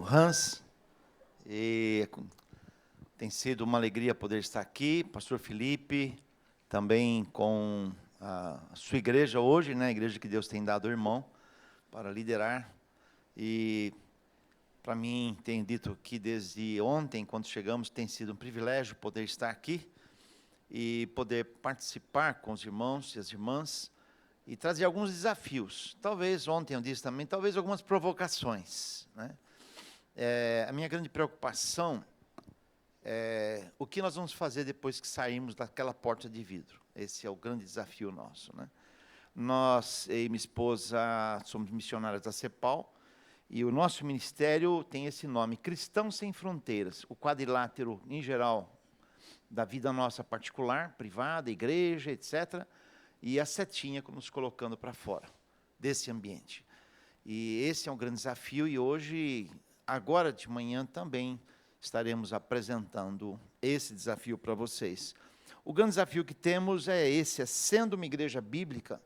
Hans, e tem sido uma alegria poder estar aqui, pastor Felipe, também com a sua igreja hoje, né, a igreja que Deus tem dado ao irmão, para liderar, e para mim, tenho dito que desde ontem, quando chegamos, tem sido um privilégio poder estar aqui, e poder participar com os irmãos e as irmãs, e trazer alguns desafios, talvez, ontem eu disse também, talvez algumas provocações, né? A minha grande preocupação é o que nós vamos fazer depois que sairmos daquela porta de vidro. Esse é o grande desafio nosso, né? Nós e minha esposa somos missionários da CEPAL, e o nosso ministério tem esse nome, Cristãos Sem Fronteiras, o quadrilátero, em geral, da vida nossa particular, privada, igreja, etc., e a setinha nos colocando para fora desse ambiente. E esse é um grande desafio, e hoje, agora de manhã, também estaremos apresentando esse desafio para vocês. O grande desafio que temos é esse, é sendo uma igreja bíblica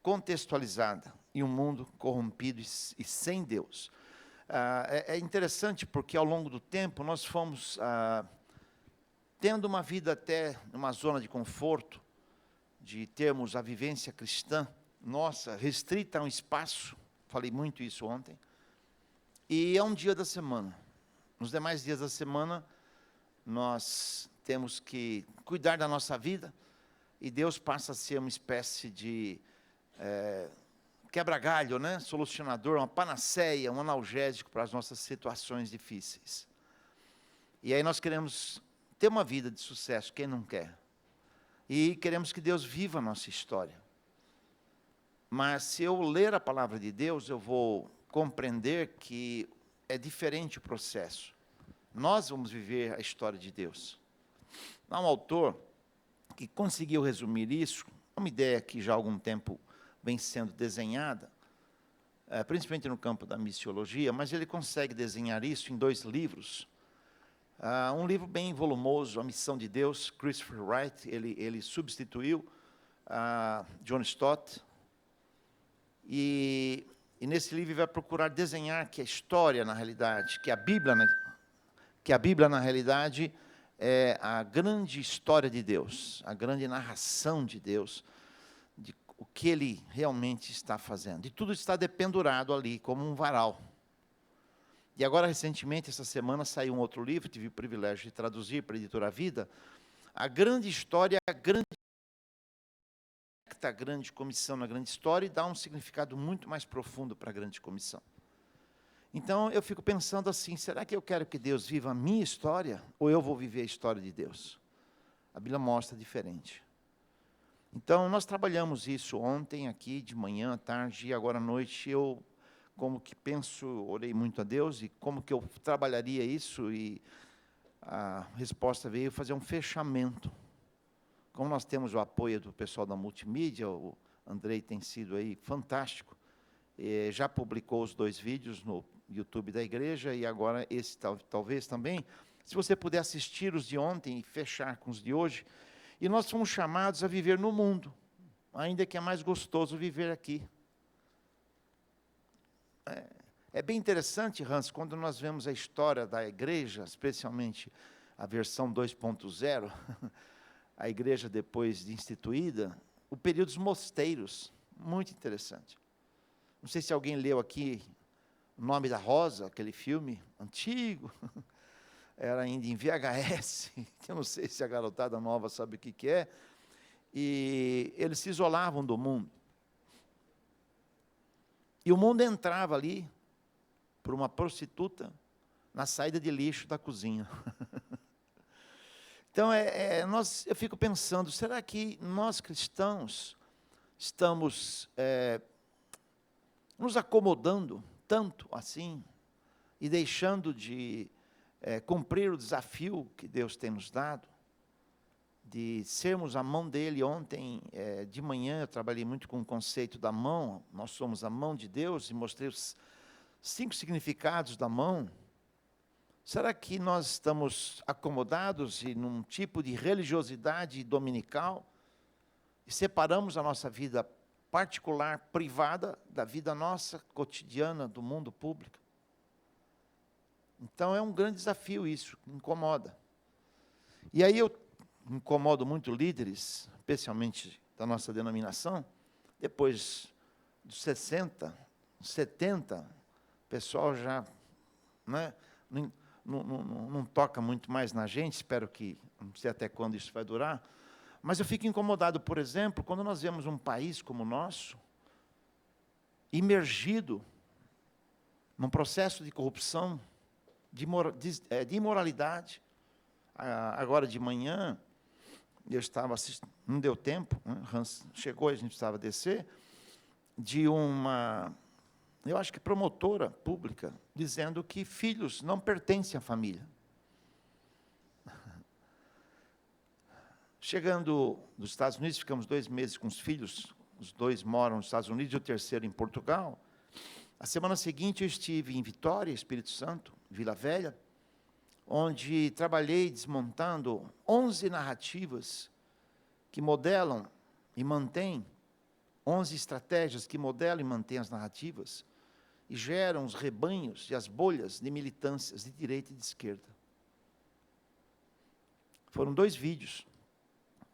contextualizada em um mundo corrompido e sem Deus. É interessante porque, ao longo do tempo, nós fomos tendo uma vida até numa zona de conforto, de termos a vivência cristã nossa restrita a um espaço, falei muito isso ontem, e é um dia da semana. Nos demais dias da semana, nós temos que cuidar da nossa vida, e Deus passa a ser uma espécie de quebra-galho, né? Solucionador, uma panaceia, um analgésico para as nossas situações difíceis. E aí nós queremos ter uma vida de sucesso, quem não quer? E queremos que Deus viva a nossa história. Mas se eu ler a palavra de Deus, eu vou compreender que é diferente o processo. Nós vamos viver a história de Deus. Há um autor que conseguiu resumir isso, uma ideia que já há algum tempo vem sendo desenhada, principalmente no campo da missiologia, mas ele consegue desenhar isso em 2 livros. Um livro bem volumoso, A Missão de Deus, Christopher Wright, ele substituiu John Stott, e nesse livro ele vai procurar desenhar que a história, na realidade, que a Bíblia, na realidade, é a grande história de Deus, a grande narração de Deus, de o que Ele realmente está fazendo. E tudo está dependurado ali, como um varal. E agora, recentemente, essa semana, saiu um outro livro, tive o privilégio de traduzir para a Editora Vida, a grande história, a grande comissão na grande história, e dá um significado muito mais profundo para a grande comissão. Então, eu fico pensando assim, será que eu quero que Deus viva a minha história, ou eu vou viver a história de Deus? A Bíblia mostra diferente. Então, nós trabalhamos isso ontem, aqui, de manhã, à tarde, e agora à noite, eu como que penso, orei muito a Deus, e como que eu trabalharia isso, e a resposta veio fazer um fechamento. Como nós temos o apoio do pessoal da multimídia, o Andrei tem sido aí fantástico, já publicou os 2 vídeos no YouTube da igreja, e agora esse talvez também, se você puder assistir os de ontem e fechar com os de hoje, e nós fomos chamados a viver no mundo, ainda que é mais gostoso viver aqui. É bem interessante, Hans, quando nós vemos a história da igreja, especialmente a versão 2.0, a igreja depois de instituída, o período dos mosteiros, muito interessante. Não sei se alguém leu aqui O Nome da Rosa, aquele filme antigo, era ainda em VHS, eu não sei se a garotada nova sabe o que é, e eles se isolavam do mundo. E o mundo entrava ali, por uma prostituta, na saída de lixo da cozinha. Então, eu fico pensando, será que nós cristãos estamos nos acomodando tanto assim, e deixando de cumprir o desafio que Deus tem nos dado, de sermos a mão dele? Ontem, de manhã, eu trabalhei muito com o conceito da mão, nós somos a mão de Deus, e mostrei os 5 significados da mão. Será que nós estamos acomodados em um tipo de religiosidade dominical, e separamos a nossa vida particular, privada, da vida nossa, cotidiana, do mundo público? Então, é um grande desafio isso, incomoda. E aí eu incomodo muito líderes, especialmente da nossa denominação, depois dos 60, 70, o pessoal já, né, não toca muito mais na gente, espero que, não sei até quando isso vai durar, mas eu fico incomodado, por exemplo, quando nós vemos um país como o nosso, imergido num processo de corrupção, de imoralidade. Agora de manhã, eu estava assistindo, não deu tempo, né? Hans chegou e a gente precisava descer, de uma, eu acho que promotora pública, dizendo que filhos não pertencem à família. Chegando dos Estados Unidos, ficamos 2 meses com os filhos, os 2 moram nos Estados Unidos e o terceiro em Portugal. A semana seguinte eu estive em Vitória, Espírito Santo, Vila Velha, onde trabalhei desmontando 11 narrativas que modelam e mantêm, 11 estratégias que modelam e mantêm as narrativas e geram os rebanhos e as bolhas de militâncias de direita e de esquerda. Foram 2 vídeos.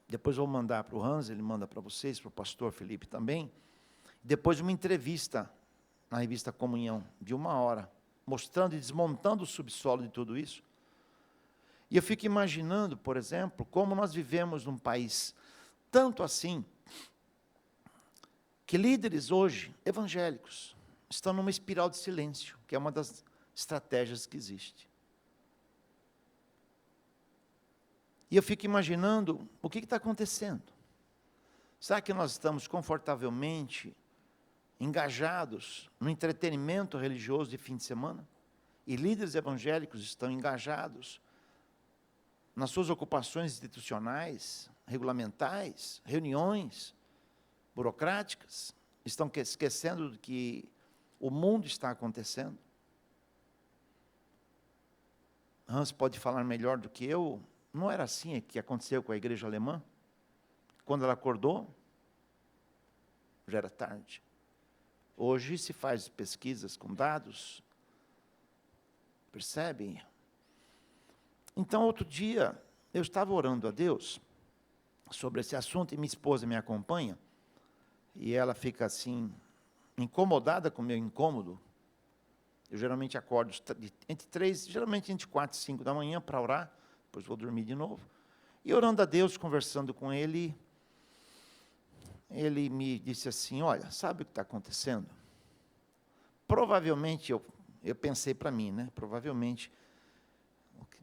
Depois eu vou mandar para o Hans, ele manda para vocês, para o pastor Felipe também. Depois uma entrevista na revista Comunhão, de 1 hora, mostrando e desmontando o subsolo de tudo isso. E eu fico imaginando, por exemplo, como nós vivemos num país tanto assim, que líderes hoje, evangélicos, estão numa espiral de silêncio, que é uma das estratégias que existe. E eu fico imaginando o que está acontecendo. Será que nós estamos confortavelmente engajados no entretenimento religioso de fim de semana? E líderes evangélicos estão engajados nas suas ocupações institucionais, regulamentais, reuniões burocráticas, estão esquecendo de que o mundo está acontecendo? Hans pode falar melhor do que eu. Não era assim que aconteceu com a igreja alemã? Quando ela acordou, já era tarde. Hoje se faz pesquisas com dados, percebem? Então, outro dia, eu estava orando a Deus sobre esse assunto, e minha esposa me acompanha, e ela fica assim, incomodada com o meu incômodo. Eu geralmente acordo entre 3, geralmente entre 4 e 5 da manhã para orar, depois vou dormir de novo. E orando a Deus, conversando com ele, ele me disse assim, olha, sabe o que está acontecendo? Provavelmente, eu pensei para mim, né? Provavelmente,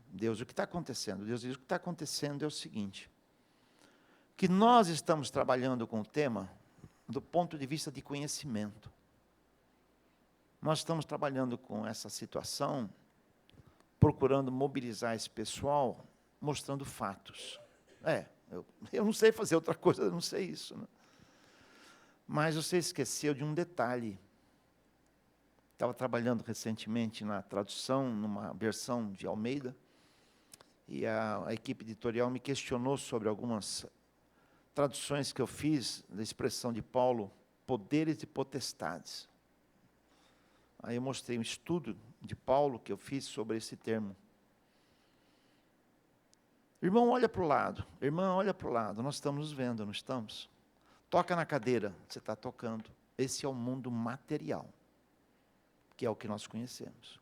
Deus, o que está acontecendo? Deus diz, o que está acontecendo é o seguinte, que nós estamos trabalhando com o tema do ponto de vista de conhecimento. Nós estamos trabalhando com essa situação, procurando mobilizar esse pessoal, mostrando fatos. Eu não sei fazer outra coisa, eu não sei isso, né? Mas você esqueceu de um detalhe. Estava trabalhando recentemente na tradução, numa versão de Almeida, e a equipe editorial me questionou sobre algumas traduções que eu fiz da expressão de Paulo, poderes e potestades. Aí eu mostrei um estudo de Paulo que eu fiz sobre esse termo. Irmão, olha para o lado. Irmã, olha para o lado. Nós estamos nos vendo, não estamos? Toca na cadeira. Você está tocando. Esse é o mundo material, que é o que nós conhecemos.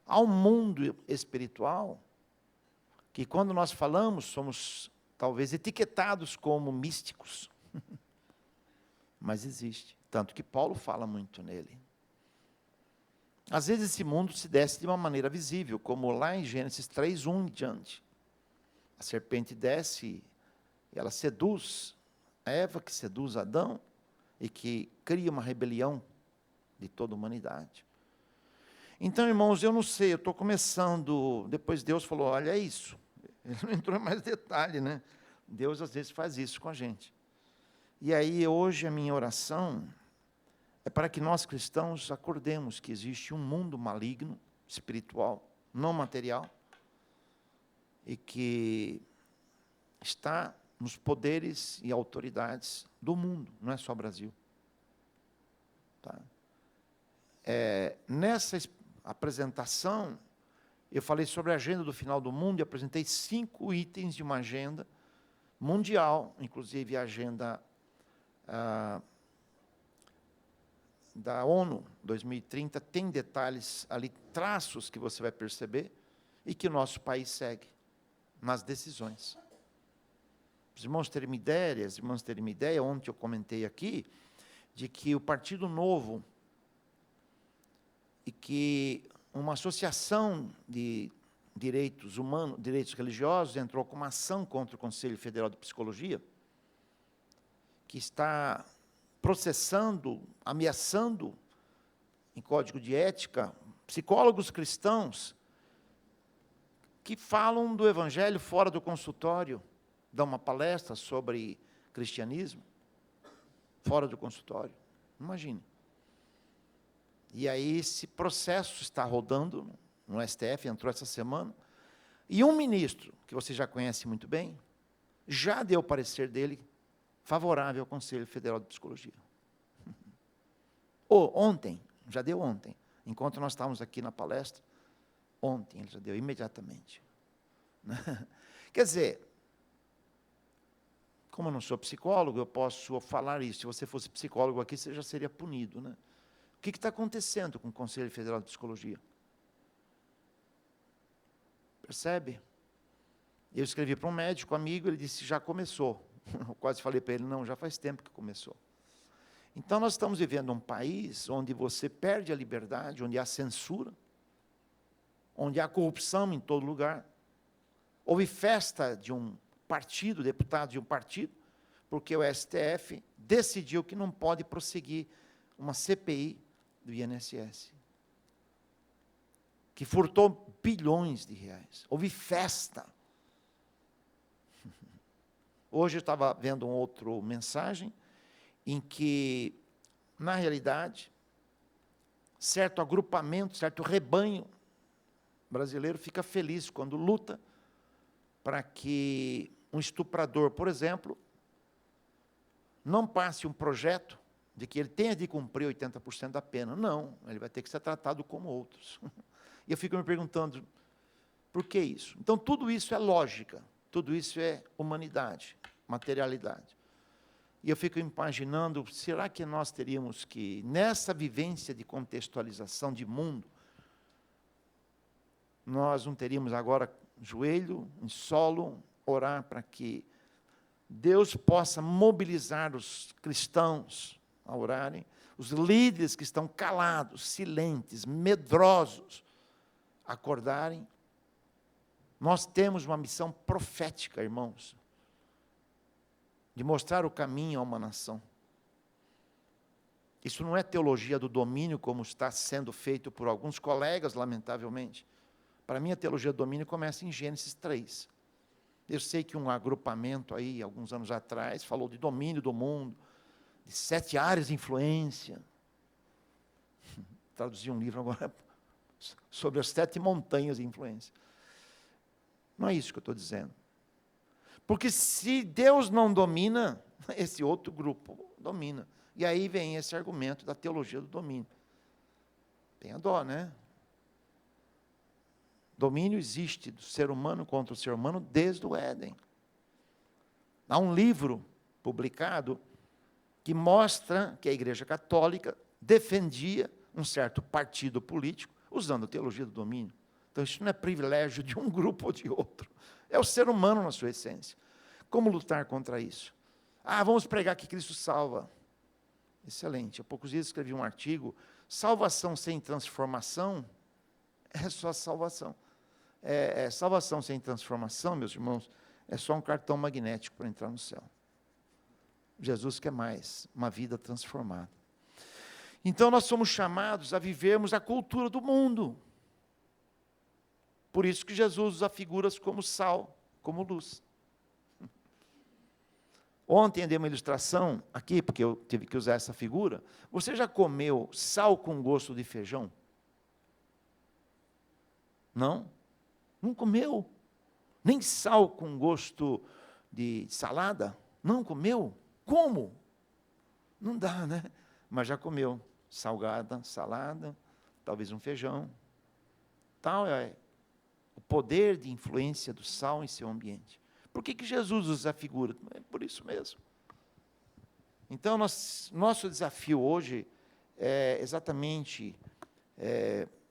Há um mundo espiritual, que quando nós falamos, somos talvez etiquetados como místicos. Mas existe. Tanto que Paulo fala muito nele. Às vezes esse mundo se desce de uma maneira visível, como lá em Gênesis 3:1 em diante. A serpente desce, ela seduz a Eva, que seduz Adão, e que cria uma rebelião de toda a humanidade. Então, irmãos, eu não sei, eu estou começando, depois Deus falou, olha, é isso. Ele não entrou em mais detalhe, né? Deus às vezes faz isso com a gente. E aí, hoje, a minha oração é para que nós cristãos acordemos que existe um mundo maligno, espiritual, não material, e que está nos poderes e autoridades do mundo, não é só Brasil. Tá? apresentação, eu falei sobre a agenda do final do mundo e apresentei 5 itens de uma agenda mundial, inclusive a agenda da ONU 2030, tem detalhes ali, traços que você vai perceber e que o nosso país segue nas decisões. Os irmãos terem uma ideia, as irmãs terem uma ideia, ontem eu comentei aqui, de que o Partido Novo e que uma associação de direitos humanos, direitos religiosos, entrou com uma ação contra o Conselho Federal de Psicologia, que está processando, ameaçando, em código de ética, psicólogos cristãos que falam do evangelho fora do consultório, dão uma palestra sobre cristianismo, fora do consultório. Imagine. E aí esse processo está rodando no STF, entrou essa semana, e um ministro, que você já conhece muito bem, já deu o parecer dele favorável ao Conselho Federal de Psicologia. Ontem, já deu ontem, enquanto nós estávamos aqui na palestra, ontem ele já deu imediatamente. Quer dizer, como eu não sou psicólogo, eu posso falar isso. Se você fosse psicólogo aqui, você já seria punido, né? O que está acontecendo com o Conselho Federal de Psicologia? Percebe? Eu escrevi para um médico amigo, ele disse, já começou. Eu quase falei para ele, não, já faz tempo que começou. Então, nós estamos vivendo um país onde você perde a liberdade, onde há censura, onde há corrupção em todo lugar. Houve festa de um partido, deputado de um partido, porque o STF decidiu que não pode prosseguir uma CPI do INSS, que furtou bilhões de reais. Houve festa. Hoje eu estava vendo uma outra mensagem, em que, na realidade, certo agrupamento, certo rebanho brasileiro fica feliz quando luta para que um estuprador, por exemplo, não passe um projeto de que ele tenha de cumprir 80% da pena. Não, ele vai ter que ser tratado como outros. E eu fico me perguntando, por que isso? Então, tudo isso é lógica, tudo isso é humanidade, materialidade. E eu fico imaginando, será que nós teríamos que, nessa vivência de contextualização de mundo, nós não teríamos agora joelho, em solo, orar para que Deus possa mobilizar os cristãos a orarem, os líderes que estão calados, silentes, medrosos, acordarem. Nós temos uma missão profética, irmãos, de mostrar o caminho a uma nação. Isso não é teologia do domínio, como está sendo feito por alguns colegas, lamentavelmente. Para mim, a teologia do domínio começa em Gênesis 3. Eu sei que um agrupamento aí, alguns anos atrás, falou de domínio do mundo, de 7 áreas de influência. Traduzi um livro agora sobre as 7 montanhas de influência. Não é isso que eu estou dizendo. Porque se Deus não domina, esse outro grupo domina. E aí vem esse argumento da teologia do domínio. Tenha dó, né? Domínio existe do ser humano contra o ser humano desde o Éden. Há um livro publicado que mostra que a Igreja Católica defendia um certo partido político usando a teologia do domínio. Então, isso não é privilégio de um grupo ou de outro. É o ser humano na sua essência. Como lutar contra isso? Vamos pregar que Cristo salva. Excelente. Há poucos dias escrevi um artigo, salvação sem transformação é só salvação. Salvação sem transformação, meus irmãos, é só um cartão magnético para entrar no céu. Jesus quer mais, uma vida transformada. Então, nós somos chamados a vivermos a cultura do mundo. Por isso que Jesus usa figuras como sal, como luz. Ontem eu dei uma ilustração aqui, porque eu tive que usar essa figura. Você já comeu sal com gosto de feijão? Não? Não comeu? Nem sal com gosto de salada? Não comeu? Como? Não dá, né? Mas já comeu salgada, salada, talvez um feijão. Tal é o poder de influência do sal em seu ambiente. Por que Jesus usa a figura? É por isso mesmo. Então, nosso desafio hoje é exatamente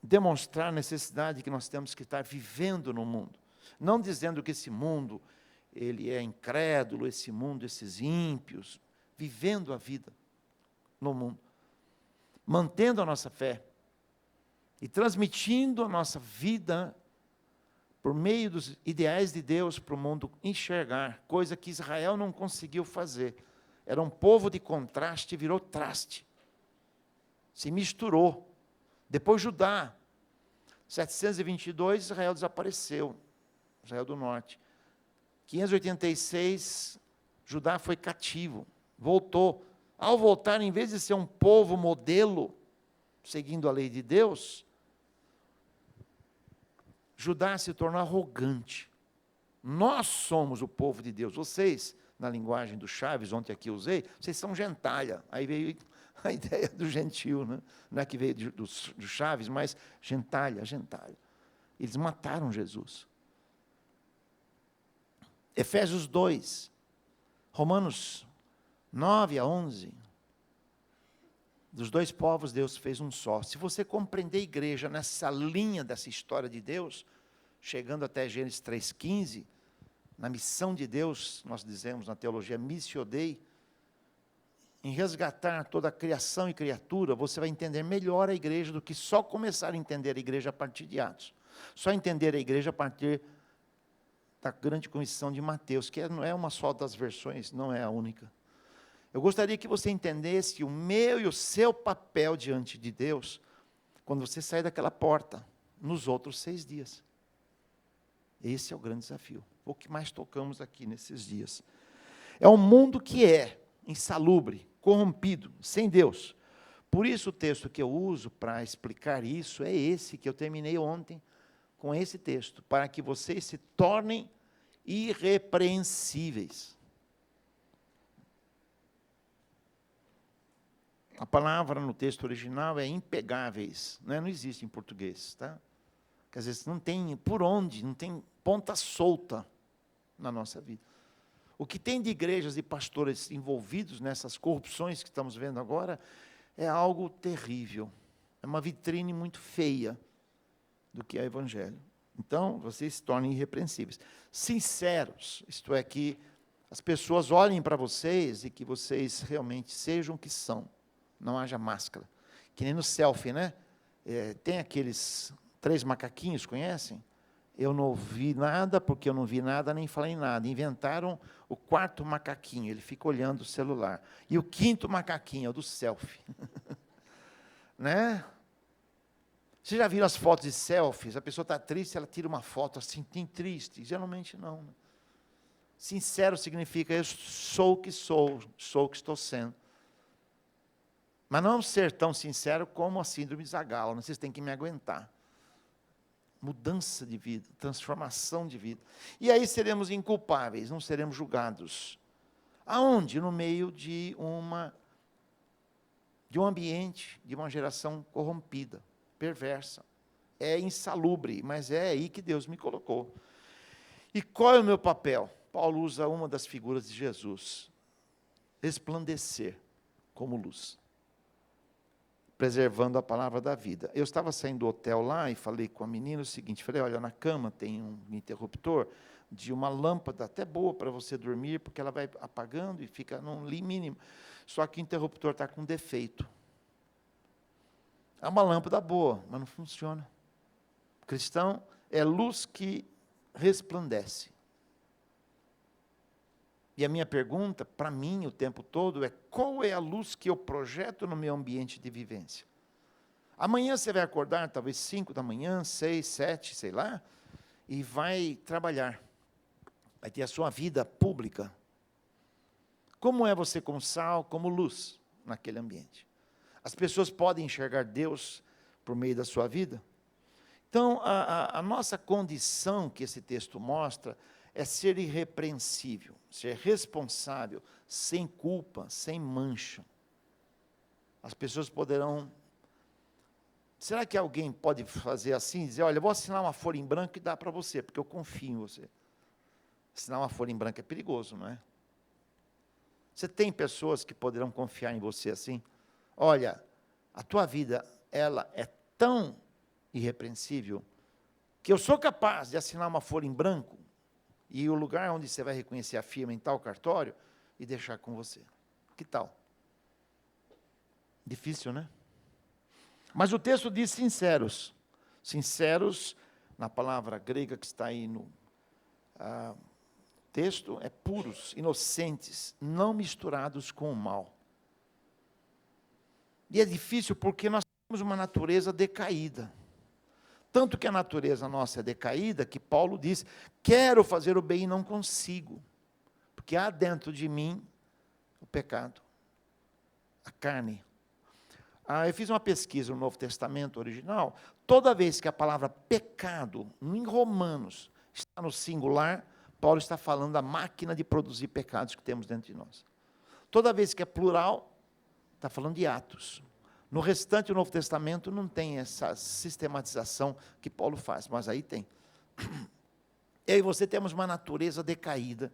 demonstrar a necessidade que nós temos que estar vivendo no mundo. Não dizendo que esse mundo ele é incrédulo, esse mundo, esses ímpios, vivendo a vida no mundo, mantendo a nossa fé e transmitindo a nossa vida por meio dos ideais de Deus para o mundo enxergar, coisa que Israel não conseguiu fazer. Era um povo de contraste, virou traste. Se misturou. Depois Judá. 722, Israel desapareceu. Israel do norte. 586, Judá foi cativo. Voltou. Ao voltar, em vez de ser um povo modelo, seguindo a lei de Deus, Judá se tornou arrogante. Nós somos o povo de Deus. Vocês, na linguagem do Chaves, ontem aqui usei, vocês são gentalha. Aí veio a ideia do gentil, né? Não é que veio do Chaves, mas gentalha, gentalha. Eles mataram Jesus. Efésios 2, Romanos 9 a 11. Dos dois povos, Deus fez um só. Se você compreender a igreja nessa linha dessa história de Deus, chegando até Gênesis 3,15, na missão de Deus, nós dizemos na teologia Missio Dei, em resgatar toda a criação e criatura, você vai entender melhor a igreja do que só começar a entender a igreja a partir de Atos. Só entender a igreja a partir da grande comissão de Mateus, que não é uma só das versões, não é a única. Eu gostaria que você entendesse o meu e o seu papel diante de Deus, quando você sair daquela porta, nos outros 6 dias. Esse é o grande desafio, o que mais tocamos aqui nesses dias. É um mundo que é insalubre, corrompido, sem Deus. Por isso o texto que eu uso para explicar isso é esse que eu terminei ontem, com esse texto, para que vocês se tornem irrepreensíveis. A palavra no texto original é impegáveis, não existe em português, tá? Quer dizer, não tem por onde, não tem ponta solta na nossa vida. O que tem de igrejas e pastores envolvidos nessas corrupções que estamos vendo agora é algo terrível. É uma vitrine muito feia do que é o evangelho. Então, vocês se tornem irrepreensíveis. Sinceros, isto é, que as pessoas olhem para vocês e que vocês realmente sejam o que são. Não haja máscara. Que nem no selfie, né? Tem aqueles 3 macaquinhos, conhecem? Eu não vi nada, porque eu não vi nada, nem falei nada. Inventaram o 4º macaquinho, ele fica olhando o celular. E o 5º macaquinho é o do selfie. Né? Vocês já viram as fotos de selfies? A pessoa está triste, ela tira uma foto assim, tem triste. Geralmente não. Sincero significa, eu sou o que sou o que estou sendo. Mas não ser tão sincero como a síndrome de Zagalo, vocês têm que me aguentar. Mudança de vida, transformação de vida. E aí seremos inculpáveis, não seremos julgados. Aonde? No meio de um ambiente, de uma geração corrompida, perversa. É insalubre, mas é aí que Deus me colocou. E qual é o meu papel? Paulo usa uma das figuras de Jesus. Resplandecer como luz, preservando a palavra da vida. Eu estava saindo do hotel lá e falei com a menina o seguinte, falei, olha, na cama tem um interruptor de uma lâmpada até boa para você dormir, porque ela vai apagando e fica num mínimo. Só que o interruptor está com defeito. É uma lâmpada boa, mas não funciona. O cristão é luz que resplandece. E a minha pergunta, para mim, o tempo todo, é qual é a luz que eu projeto no meu ambiente de vivência? Amanhã você vai acordar, talvez 5 da manhã, 6, 7, sei lá, e vai trabalhar. Vai ter a sua vida pública. Como é você como sal, como luz naquele ambiente? As pessoas podem enxergar Deus por meio da sua vida? Então, a nossa condição que esse texto mostra é ser irrepreensível, ser responsável, sem culpa, sem mancha. As pessoas poderão Será que alguém pode fazer assim, dizer, olha, eu vou assinar uma folha em branco e dar para você, porque eu confio em você. Assinar uma folha em branco é perigoso, não é? Você tem pessoas que poderão confiar em você assim? Olha, a tua vida, ela é tão irrepreensível, que eu sou capaz de assinar uma folha em branco, e o lugar onde você vai reconhecer a firma em tal cartório, e deixar com você. Que tal? Difícil, né? Mas o texto diz sinceros. Sinceros, na palavra grega que está aí no texto, é puros, inocentes, não misturados com o mal. E é difícil porque nós temos uma natureza decaída. Tanto que a natureza nossa é decaída, que Paulo diz, quero fazer o bem e não consigo. Porque há dentro de mim o pecado, a carne. Eu fiz uma pesquisa no Novo Testamento original, toda vez que a palavra pecado, em Romanos, está no singular, Paulo está falando da máquina de produzir pecados que temos dentro de nós. Toda vez que é plural, está falando de atos. No restante do Novo Testamento não tem essa sistematização que Paulo faz, mas aí tem. Eu e você temos uma natureza decaída,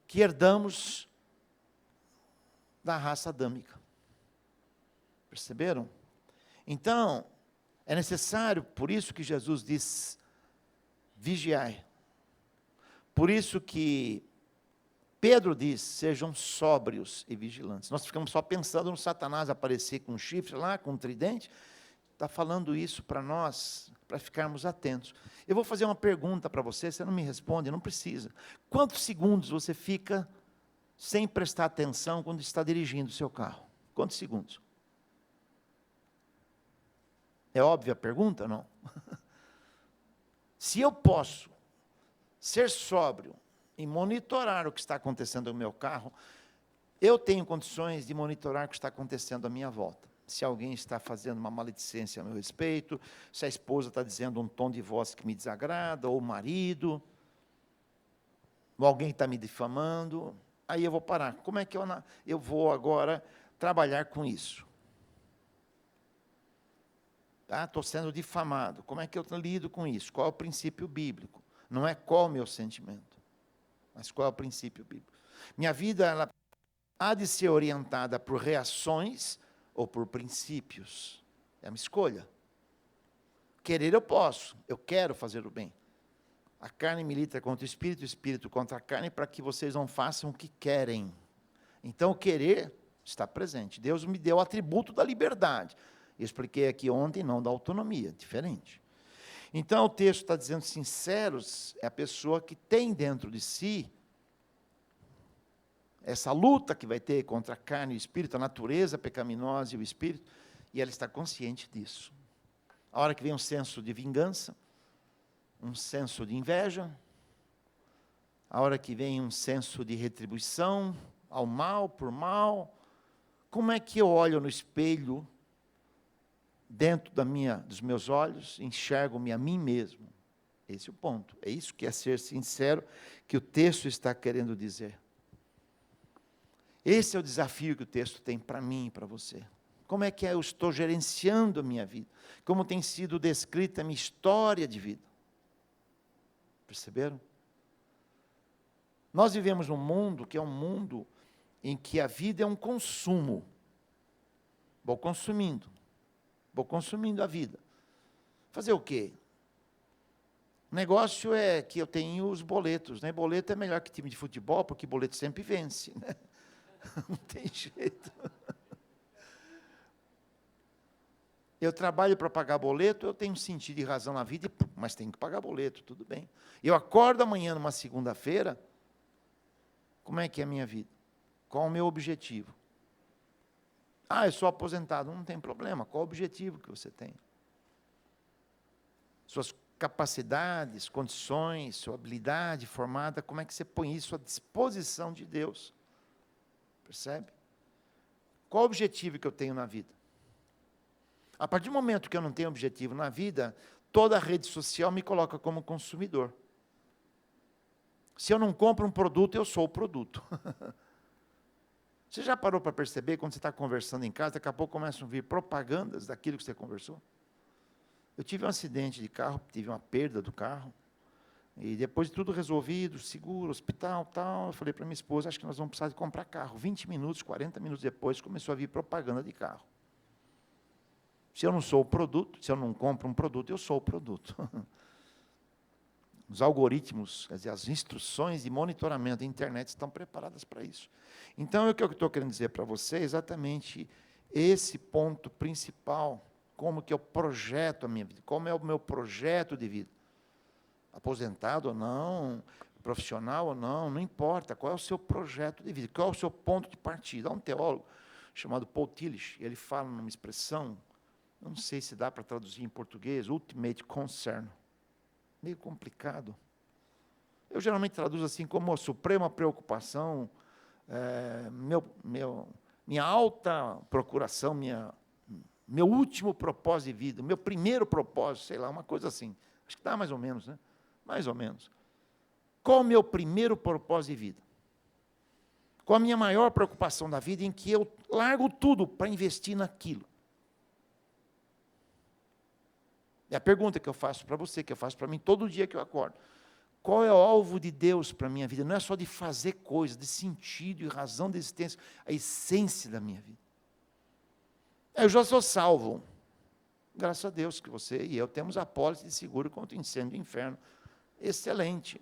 que herdamos da raça adâmica. Perceberam? Então, é necessário, por isso que Jesus diz, vigiai. Por isso que Pedro diz, sejam sóbrios e vigilantes. Nós ficamos só pensando no Satanás aparecer com um chifre lá, com um tridente. Está falando isso para nós, para ficarmos atentos. Eu vou fazer uma pergunta para você, você não me responde, não precisa. Quantos segundos você fica sem prestar atenção quando está dirigindo o seu carro? Quantos segundos? É óbvia a pergunta, não? Se eu posso ser sóbrio e monitorar o que está acontecendo no meu carro, eu tenho condições de monitorar o que está acontecendo à minha volta. Se alguém está fazendo uma maledicência a meu respeito, se a esposa está dizendo um tom de voz que me desagrada, ou o marido, ou alguém está me difamando, aí eu vou parar. Como é que eu vou agora trabalhar com isso? Estou sendo difamado. Como é que eu lido com isso? Qual é o princípio bíblico? Não é qual o meu sentimento, mas qual é o princípio bíblico? Minha vida, ela há de ser orientada por reações ou por princípios. É uma escolha. Querer eu posso, eu quero fazer o bem. A carne milita contra o espírito contra a carne, para que vocês não façam o que querem. Então, o querer está presente. Deus me deu o atributo da liberdade. Eu expliquei aqui ontem, não da autonomia, diferente. Então, o texto está dizendo, sinceros, é a pessoa que tem dentro de si essa luta que vai ter contra a carne e o espírito, a natureza pecaminosa e o espírito, e ela está consciente disso. A hora que vem um senso de vingança, um senso de inveja, a hora que vem um senso de retribuição ao mal por mal, como é que eu olho no espelho, dentro dos meus olhos, enxergo-me a mim mesmo? Esse é o ponto. É isso que é ser sincero, que o texto está querendo dizer. Esse é o desafio que o texto tem para mim e para você. Como é que eu estou gerenciando a minha vida? Como tem sido descrita a minha história de vida? Perceberam? Nós vivemos num mundo que é um mundo em que a vida é um consumo. Vou consumindo a vida. Fazer o quê? O negócio é que eu tenho os boletos, né? Boleto é melhor que time de futebol, porque boleto sempre vence, né? Não tem jeito. Eu trabalho para pagar boleto, eu tenho um sentido de razão na vida, mas tenho que pagar boleto, tudo bem. Eu acordo amanhã, numa segunda-feira, como é que é a minha vida? Qual o meu objetivo? Eu sou aposentado, não tem problema. Qual o objetivo que você tem? Suas capacidades, condições, sua habilidade formada, como é que você põe isso à disposição de Deus? Percebe? Qual o objetivo que eu tenho na vida? A partir do momento que eu não tenho objetivo na vida, toda a rede social me coloca como consumidor. Se eu não compro um produto, eu sou o produto. Você já parou para perceber, quando você está conversando em casa, daqui a pouco começam a vir propagandas daquilo que você conversou? Eu tive um acidente de carro, tive uma perda do carro, e depois de tudo resolvido, seguro, hospital, tal, eu falei para minha esposa, acho que nós vamos precisar de comprar carro. 20 minutos, 40 minutos depois, começou a vir propaganda de carro. Se eu não sou o produto, se eu não compro um produto, eu sou o produto. Os algoritmos, quer dizer, as instruções de monitoramento da internet estão preparadas para isso. Então, o que eu estou querendo dizer para você é exatamente esse ponto principal, como que eu projeto a minha vida, como é o meu projeto de vida. Aposentado ou não, profissional ou não, não importa, qual é o seu projeto de vida, qual é o seu ponto de partida. Há um teólogo chamado Paul Tillich, ele fala numa expressão, não sei se dá para traduzir em português, ultimate concern. Meio complicado. Eu geralmente traduzo assim como a suprema preocupação, minha alta procuração, meu último propósito de vida, meu primeiro propósito, sei lá, uma coisa assim. Acho que dá mais ou menos, né? Mais ou menos. Qual o meu primeiro propósito de vida? Qual a minha maior preocupação da vida em que eu largo tudo para investir naquilo? É a pergunta que eu faço para você, que eu faço para mim todo dia que eu acordo. Qual é o alvo de Deus para a minha vida? Não é só de fazer coisas, de sentido e razão de existência, a essência da minha vida. Eu já sou salvo. Graças a Deus que você e eu temos a pólice de seguro contra o incêndio do inferno. Excelente.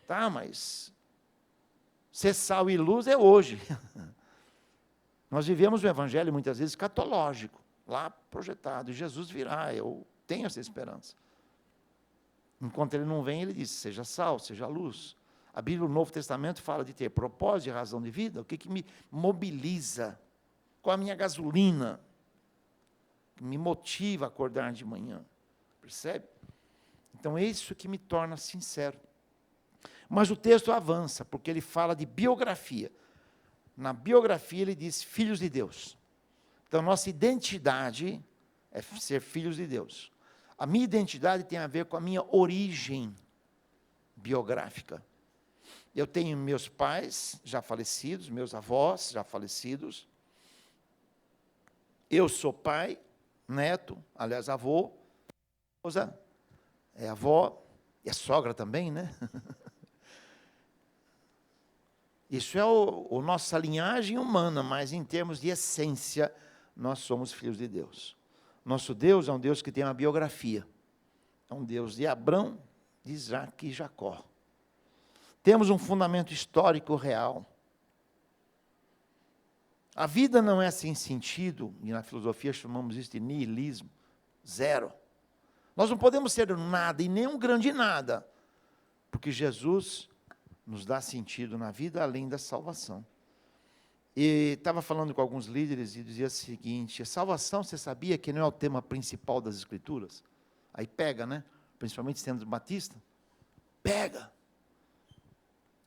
Tá, mas ser sal e luz é hoje. Nós vivemos um evangelho muitas vezes escatológico, lá projetado. E Jesus virá, eu tenho essa esperança. Enquanto ele não vem, ele diz, seja sal, seja luz. A Bíblia, o Novo Testamento, fala de ter propósito e razão de vida. O que me mobiliza? Qual a minha gasolina? Que me motiva a acordar de manhã. Percebe? Então, é isso que me torna sincero. Mas o texto avança, porque ele fala de biografia. Na biografia, ele diz, filhos de Deus. Então, nossa identidade é ser filhos de Deus. A minha identidade tem a ver com a minha origem biográfica. Eu tenho meus pais já falecidos, meus avós já falecidos. Eu sou pai, neto, aliás, avô, esposa, é avó, e é sogra também, né? Isso é a nossa linhagem humana, mas em termos de essência, nós somos filhos de Deus. Nosso Deus é um Deus que tem uma biografia. É um Deus de Abrão, de Isaac e Jacó. Temos um fundamento histórico real. A vida não é sem sentido, e na filosofia chamamos isso de niilismo, zero. Nós não podemos ser nada e nem um grande nada, porque Jesus nos dá sentido na vida além da salvação. E estava falando com alguns líderes e dizia o seguinte, a salvação, você sabia que não é o tema principal das Escrituras? Aí pega, né? Principalmente sendo batista. Pega.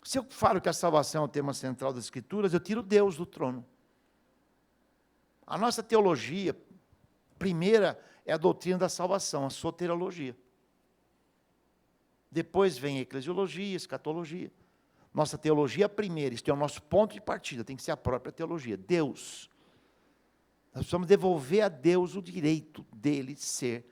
Se eu falo que a salvação é o tema central das Escrituras, eu tiro Deus do trono. A nossa teologia primeira é a doutrina da salvação, a soteriologia. Depois vem a eclesiologia, a escatologia. Nossa teologia primeira, isto é o nosso ponto de partida, tem que ser a própria teologia. Deus. Nós precisamos devolver a Deus o direito dele ser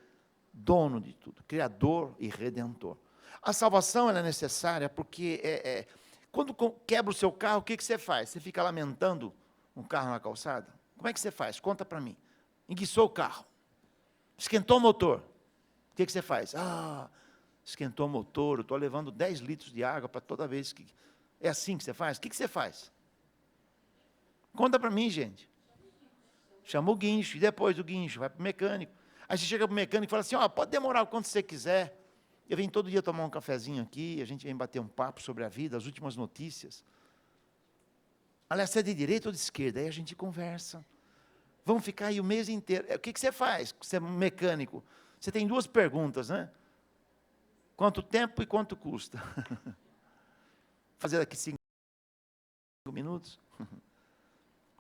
dono de tudo, criador e redentor. A salvação ela é necessária porque quando quebra o seu carro, o que você faz? Você fica lamentando um carro na calçada? Como é que você faz? Conta para mim. Enguiçou o carro. Esquentou o motor. O que você faz? Esquentou o motor, eu estou levando 10 litros de água para toda vez que... É assim que você faz? O que você faz? Conta para mim, gente. Chama o guincho, e depois do guincho, vai para o mecânico. Aí você chega para o mecânico e fala assim, pode demorar o quanto você quiser. Eu venho todo dia tomar um cafezinho aqui, a gente vem bater um papo sobre a vida, as últimas notícias. Aliás, você é de direita ou de esquerda? Aí a gente conversa. Vamos ficar aí o mês inteiro. O que você faz? Você é mecânico. Você tem duas perguntas, né? Quanto tempo e quanto custa? Fazer daqui 5 minutos?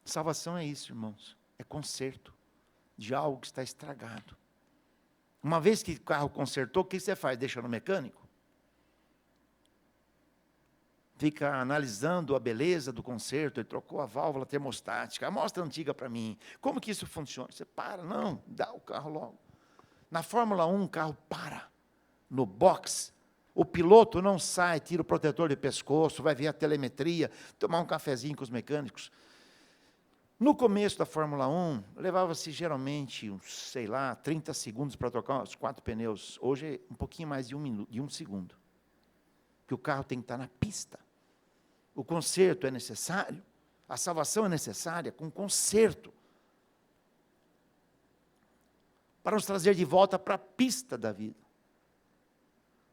Salvação é isso, irmãos. É conserto de algo que está estragado. Uma vez que o carro consertou, o que você faz? Deixa no mecânico? fica analisando a beleza do concerto, ele trocou a válvula termostática, mostra a antiga para mim, como que isso funciona? Você para, não, dá o carro logo. Na Fórmula 1, o carro para, no box, o piloto não sai, tira o protetor de pescoço, vai ver a telemetria, tomar um cafezinho com os mecânicos. No começo da Fórmula 1, levava-se geralmente, uns, 30 segundos para trocar os 4 pneus. Hoje é um pouquinho mais de 1 minuto, de 1 segundo. Que o carro tem que estar na pista. O conserto é necessário, a salvação é necessária com conserto. Para nos trazer de volta para a pista da vida.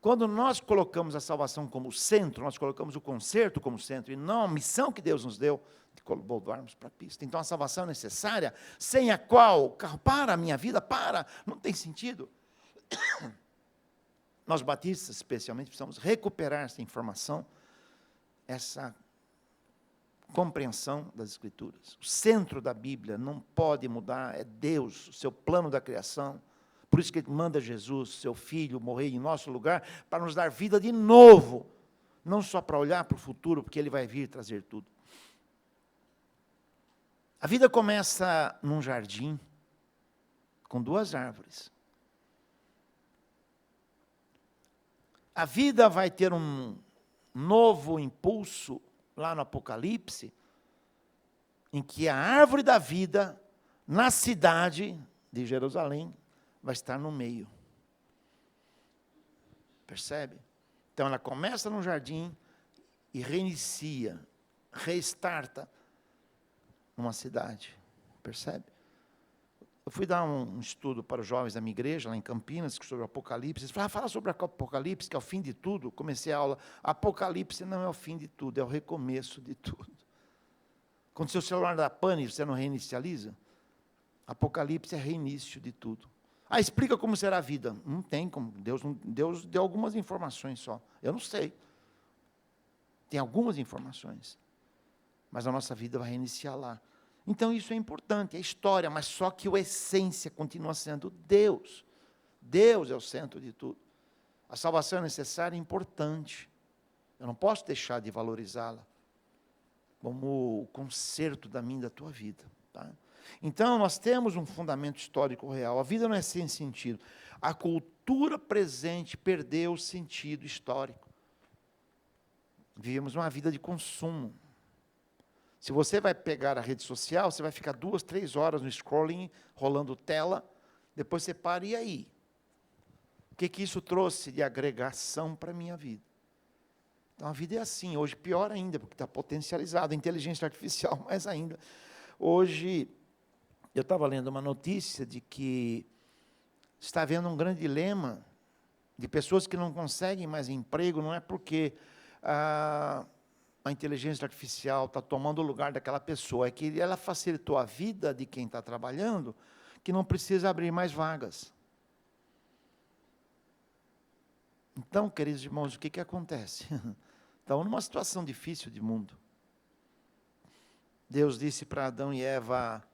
Quando nós colocamos a salvação como centro, nós colocamos o conserto como centro, e não a missão que Deus nos deu, de voltarmos para a pista. Então a salvação é necessária, sem a qual o carro para, a minha vida para, não tem sentido. Nós batistas, especialmente, precisamos recuperar essa informação, essa compreensão das Escrituras. O centro da Bíblia não pode mudar, é Deus, o seu plano da criação. Por isso que Ele manda Jesus, seu Filho, morrer em nosso lugar, para nos dar vida de novo. Não só para olhar para o futuro, porque Ele vai vir trazer tudo. A vida começa num jardim, com 2 árvores. A vida vai ter um novo impulso, lá no Apocalipse, em que a árvore da vida, na cidade de Jerusalém, vai estar no meio. Percebe? Então ela começa no jardim e reinicia, restarta numa cidade. Percebe? Eu fui dar um estudo para os jovens da minha igreja, lá em Campinas, sobre o Apocalipse. Eles falaram, fala sobre o Apocalipse, que é o fim de tudo. Comecei a aula. Apocalipse não é o fim de tudo, é o recomeço de tudo. Quando seu celular dá pane, você não reinicializa? Apocalipse é reinício de tudo. Ah, explica como será a vida. Não tem como. Deus deu algumas informações só. Eu não sei. Tem algumas informações. Mas a nossa vida vai reiniciar lá. Então isso é importante, é história, mas só que a essência continua sendo Deus. Deus é o centro de tudo. A salvação é necessária e importante. Eu não posso deixar de valorizá-la como o conserto da minha e da tua vida. Tá? Então nós temos um fundamento histórico real. A vida não é sem sentido. A cultura presente perdeu o sentido histórico. Vivemos uma vida de consumo. Se você vai pegar a rede social, você vai ficar 2, 3 horas no scrolling, rolando tela, depois você para, e aí? O que isso trouxe de agregação para a minha vida? Então a vida é assim, hoje pior ainda, porque está potencializado, a inteligência artificial mais ainda. Hoje, eu estava lendo uma notícia de que está havendo um grande dilema de pessoas que não conseguem mais emprego, não é porque a inteligência artificial está tomando o lugar daquela pessoa, é que ela facilitou a vida de quem está trabalhando, que não precisa abrir mais vagas. Então, queridos irmãos, o que acontece? Estamos numa situação difícil de mundo. Deus disse para Adão e Eva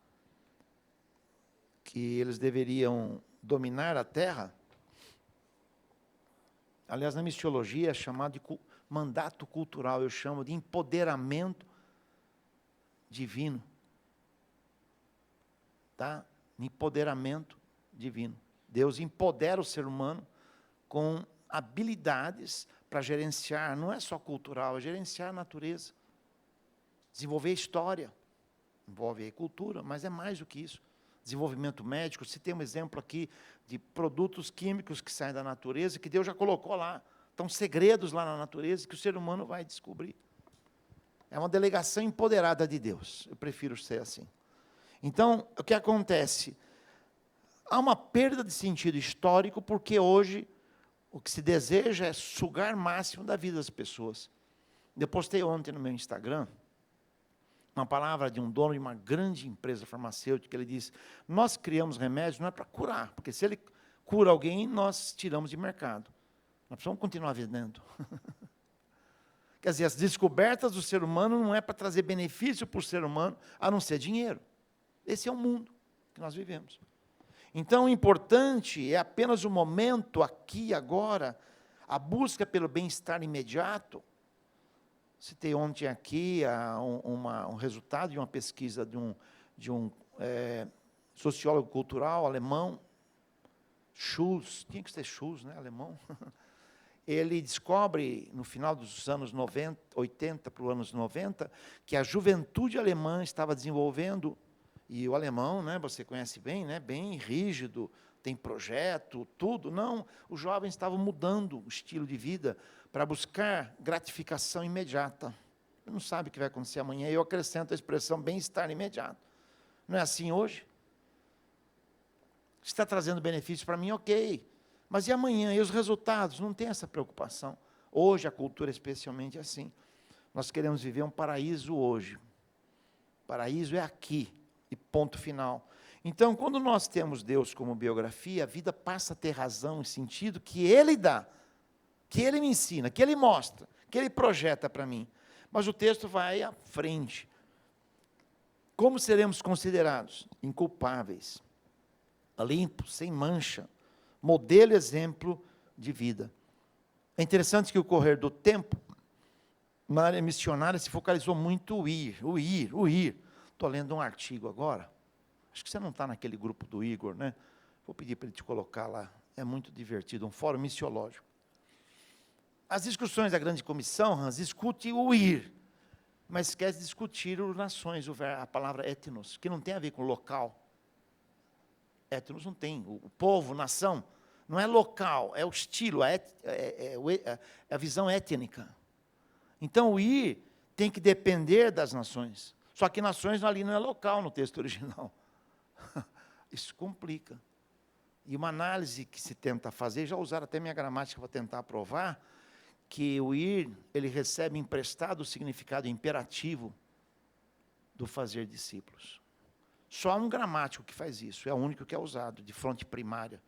que eles deveriam dominar a terra. Aliás, na missiologia é chamado de mandato cultural, eu chamo de empoderamento divino. Tá? Empoderamento divino. Deus empodera o ser humano com habilidades para gerenciar, não é só cultural, é gerenciar a natureza. Desenvolver história, envolve a cultura, mas é mais do que isso. Desenvolvimento médico, se tem um exemplo aqui de produtos químicos que saem da natureza, que Deus já colocou lá. Estão segredos lá na natureza que o ser humano vai descobrir. É uma delegação empoderada de Deus. Eu prefiro ser assim. Então, o que acontece? Há uma perda de sentido histórico, porque hoje o que se deseja é sugar máximo da vida das pessoas. Eu postei ontem no meu Instagram uma palavra de um dono de uma grande empresa farmacêutica. Ele diz, nós criamos remédios não é para curar, porque se ele cura alguém, nós tiramos de mercado. Nós precisamos continuar vendendo. Quer dizer, as descobertas do ser humano não é para trazer benefício para o ser humano, a não ser dinheiro. Esse é o mundo que nós vivemos. Então, o importante é apenas o momento, aqui e agora, a busca pelo bem-estar imediato, Citei ontem aqui um resultado de uma pesquisa de um sociólogo cultural alemão, Schulz, tinha que ser Schulz, né, alemão. Ele descobre, no final dos anos 80 para os anos 90, que a juventude alemã estava desenvolvendo, e o alemão, né, você conhece bem, né, bem rígido, tem projeto, tudo. Não, os jovens estavam mudando o estilo de vida para buscar gratificação imediata. Você não sabe o que vai acontecer amanhã. Eu acrescento a expressão bem-estar imediato. Não é assim hoje? Está trazendo benefícios para mim, ok. Mas e amanhã? E os resultados? Não tem essa preocupação. Hoje a cultura especialmente é assim. Nós queremos viver um paraíso hoje. Paraíso é aqui, e ponto final. Então, quando nós temos Deus como biografia, a vida passa a ter razão e sentido que Ele dá, que Ele me ensina, que Ele mostra, que Ele projeta para mim. Mas o texto vai à frente. Como seremos considerados? Inculpáveis, limpos, sem mancha, modelo e exemplo de vida. É interessante que o correr do tempo, na área missionária, se focalizou muito o ir. Estou lendo um artigo agora, acho que você não está naquele grupo do Igor, né? Vou pedir para ele te colocar lá, é muito divertido, um fórum missiológico. As discussões da grande comissão, Hans, discute o ir, mas esquece de discutir o nações, a palavra etnos, que não tem a ver com local. Etnos não tem, o povo, nação, não é local, é o estilo, a visão étnica. Então, o ir tem que depender das nações. Só que nações ali não é local no texto original. Isso complica. E uma análise que se tenta fazer, já usaram até minha gramática para tentar provar, que o ir, ele recebe emprestado o significado imperativo do fazer discípulos. Só há um gramático que faz isso, é o único que é usado, de fonte primária.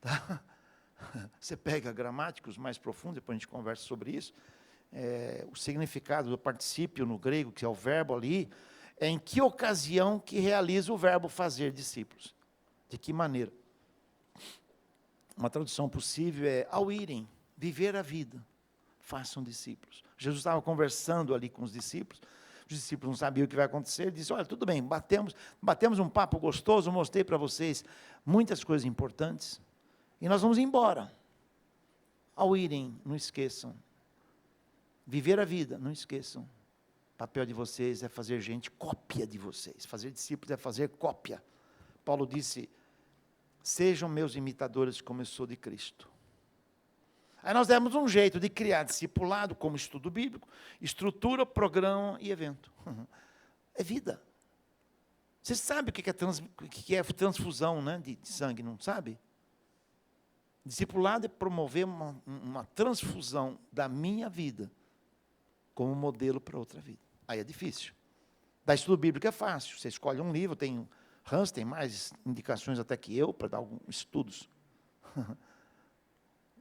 Tá? Você pega gramáticos mais profundos, depois a gente conversa sobre isso, o significado do particípio no grego, que é o verbo ali, é em que ocasião que realiza o verbo fazer discípulos. De que maneira? Uma tradução possível é, ao irem, viver a vida, façam discípulos. Jesus estava conversando ali com os discípulos não sabiam o que vai acontecer, ele disse, olha, tudo bem, batemos um papo gostoso, mostrei para vocês muitas coisas importantes, e nós vamos embora. Ao irem, não esqueçam, viver a vida, não esqueçam, o papel de vocês é fazer gente cópia de vocês, fazer discípulos é fazer cópia. Paulo disse, sejam meus imitadores como eu sou de Cristo. Aí nós demos um jeito de criar discipulado como estudo bíblico, estrutura, programa e evento. É vida. Você sabe o que é transfusão, né, de sangue, não sabe? Discipulado é promover uma transfusão da minha vida como modelo para outra vida. Aí é difícil. Dar estudo bíblico é fácil. Você escolhe um livro, Hans tem mais indicações até que eu para dar alguns estudos.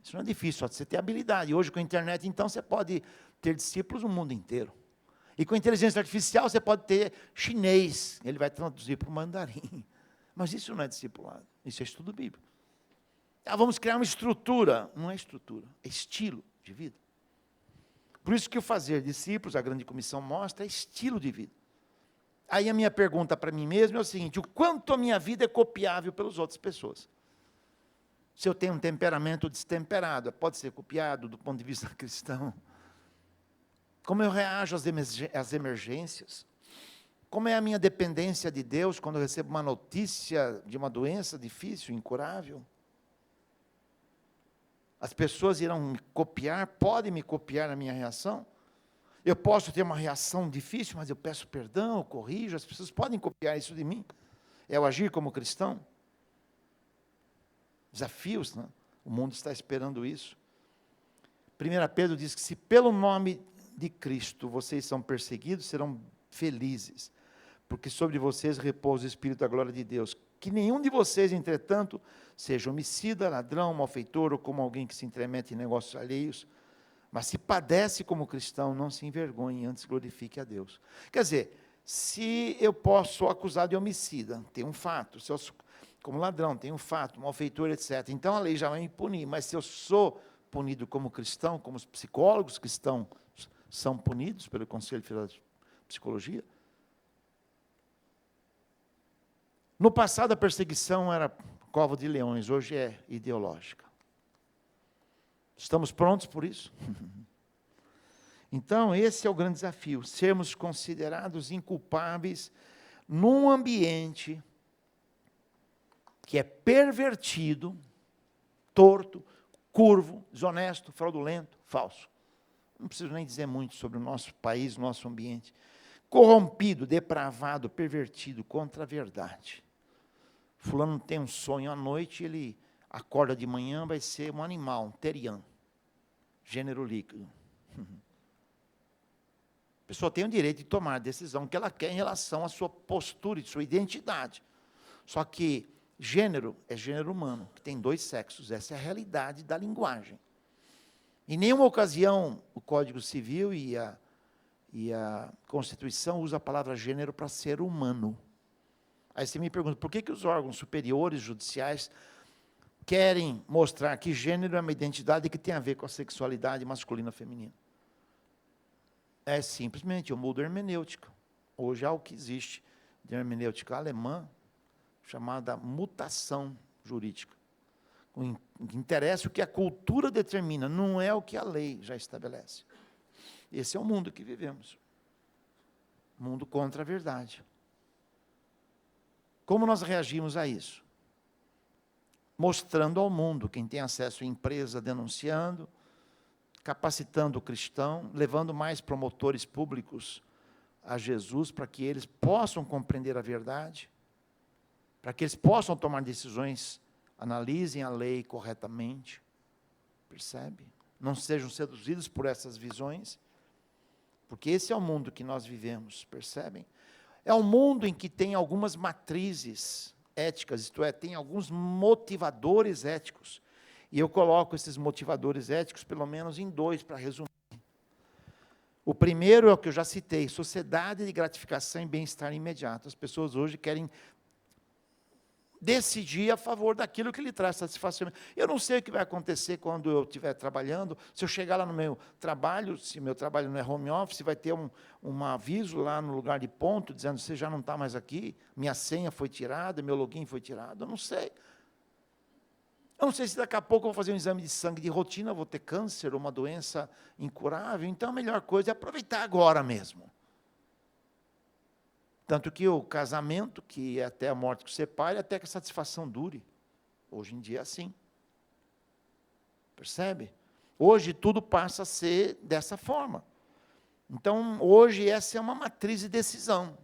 Isso não é difícil, só você ter habilidade. Hoje, com a internet, então, você pode ter discípulos no mundo inteiro. E com a inteligência artificial, você pode ter chinês. Ele vai traduzir para o mandarim. Mas isso não é discipulado, isso é estudo bíblico. Vamos criar uma estrutura. Não é estrutura, é estilo de vida. Por isso que o fazer discípulos, a grande comissão mostra, é estilo de vida. Aí a minha pergunta para mim mesmo é o seguinte, o quanto a minha vida é copiável pelas outras pessoas? Se eu tenho um temperamento destemperado, pode ser copiado do ponto de vista cristão. Como eu reajo às emergências? Como é a minha dependência de Deus quando eu recebo uma notícia de uma doença difícil, incurável? As pessoas irão me copiar, podem me copiar na minha reação? Eu posso ter uma reação difícil, mas eu peço perdão, eu corrijo, as pessoas podem copiar isso de mim. É o agir como cristão. Desafios, né? O mundo está esperando isso. 1 Pedro diz que se pelo nome de Cristo vocês são perseguidos, serão felizes, porque sobre vocês repousa o Espírito da glória de Deus. Que nenhum de vocês, entretanto, seja homicida, ladrão, malfeitor, ou como alguém que se intromete em negócios alheios, mas se padece como cristão, não se envergonhe, antes glorifique a Deus. Quer dizer, se eu sou acusado de homicida, tem um fato, se eu como ladrão, tem um fato, malfeitor, etc. Então a lei já vai me punir, mas se eu sou punido como cristão, como os psicólogos cristãos são punidos pelo Conselho Federal de Psicologia. No passado, a perseguição era cova de leões, hoje é ideológica. Estamos prontos por isso? Então, esse é o grande desafio, sermos considerados inculpáveis num ambiente que é pervertido, torto, curvo, desonesto, fraudulento, falso. Não preciso nem dizer muito sobre o nosso país, nosso ambiente. Corrompido, depravado, pervertido, contra a verdade. Fulano tem um sonho à noite, ele acorda de manhã, vai ser um animal, um terian, gênero líquido. A pessoa tem o direito de tomar a decisão que ela quer em relação à sua postura e sua identidade. Só que gênero é gênero humano, que tem 2 sexos. Essa é a realidade da linguagem. Em nenhuma ocasião o Código Civil e a Constituição usa a palavra gênero para ser humano. Aí você me pergunta, por que os órgãos superiores judiciais querem mostrar que gênero é uma identidade que tem a ver com a sexualidade masculina ou feminina? É simplesmente, eu mudo a hermenêutica. Hoje há o que existe de hermenêutica alemã, chamada mutação jurídica. O que interessa é o que a cultura determina, não é o que a lei já estabelece. Esse é o mundo que vivemos. Mundo contra a verdade. Como nós reagimos a isso? Mostrando ao mundo, quem tem acesso à empresa denunciando, capacitando o cristão, levando mais promotores públicos a Jesus, para que eles possam compreender a verdade, para que eles possam tomar decisões, analisem a lei corretamente, percebe? Não sejam seduzidos por essas visões, porque esse é o mundo que nós vivemos, percebem? É um mundo em que tem algumas matrizes éticas, isto é, tem alguns motivadores éticos, e eu coloco esses motivadores éticos pelo menos em 2, para resumir. O primeiro é o que eu já citei, sociedade de gratificação e bem-estar imediato. As pessoas hoje querem decidir a favor daquilo que lhe traz satisfação. Eu não sei o que vai acontecer quando eu estiver trabalhando, se eu chegar lá no meu trabalho, se meu trabalho não é home office, vai ter um aviso lá no lugar de ponto, dizendo, você já não está mais aqui, minha senha foi tirada, meu login foi tirado, eu não sei. Eu não sei se daqui a pouco eu vou fazer um exame de sangue de rotina, vou ter câncer ou uma doença incurável, então a melhor coisa é aproveitar agora mesmo. Tanto que o casamento, que é até a morte que separe, até que a satisfação dure. Hoje em dia é assim. Percebe? Hoje tudo passa a ser dessa forma. Então, hoje essa é uma matriz de decisão.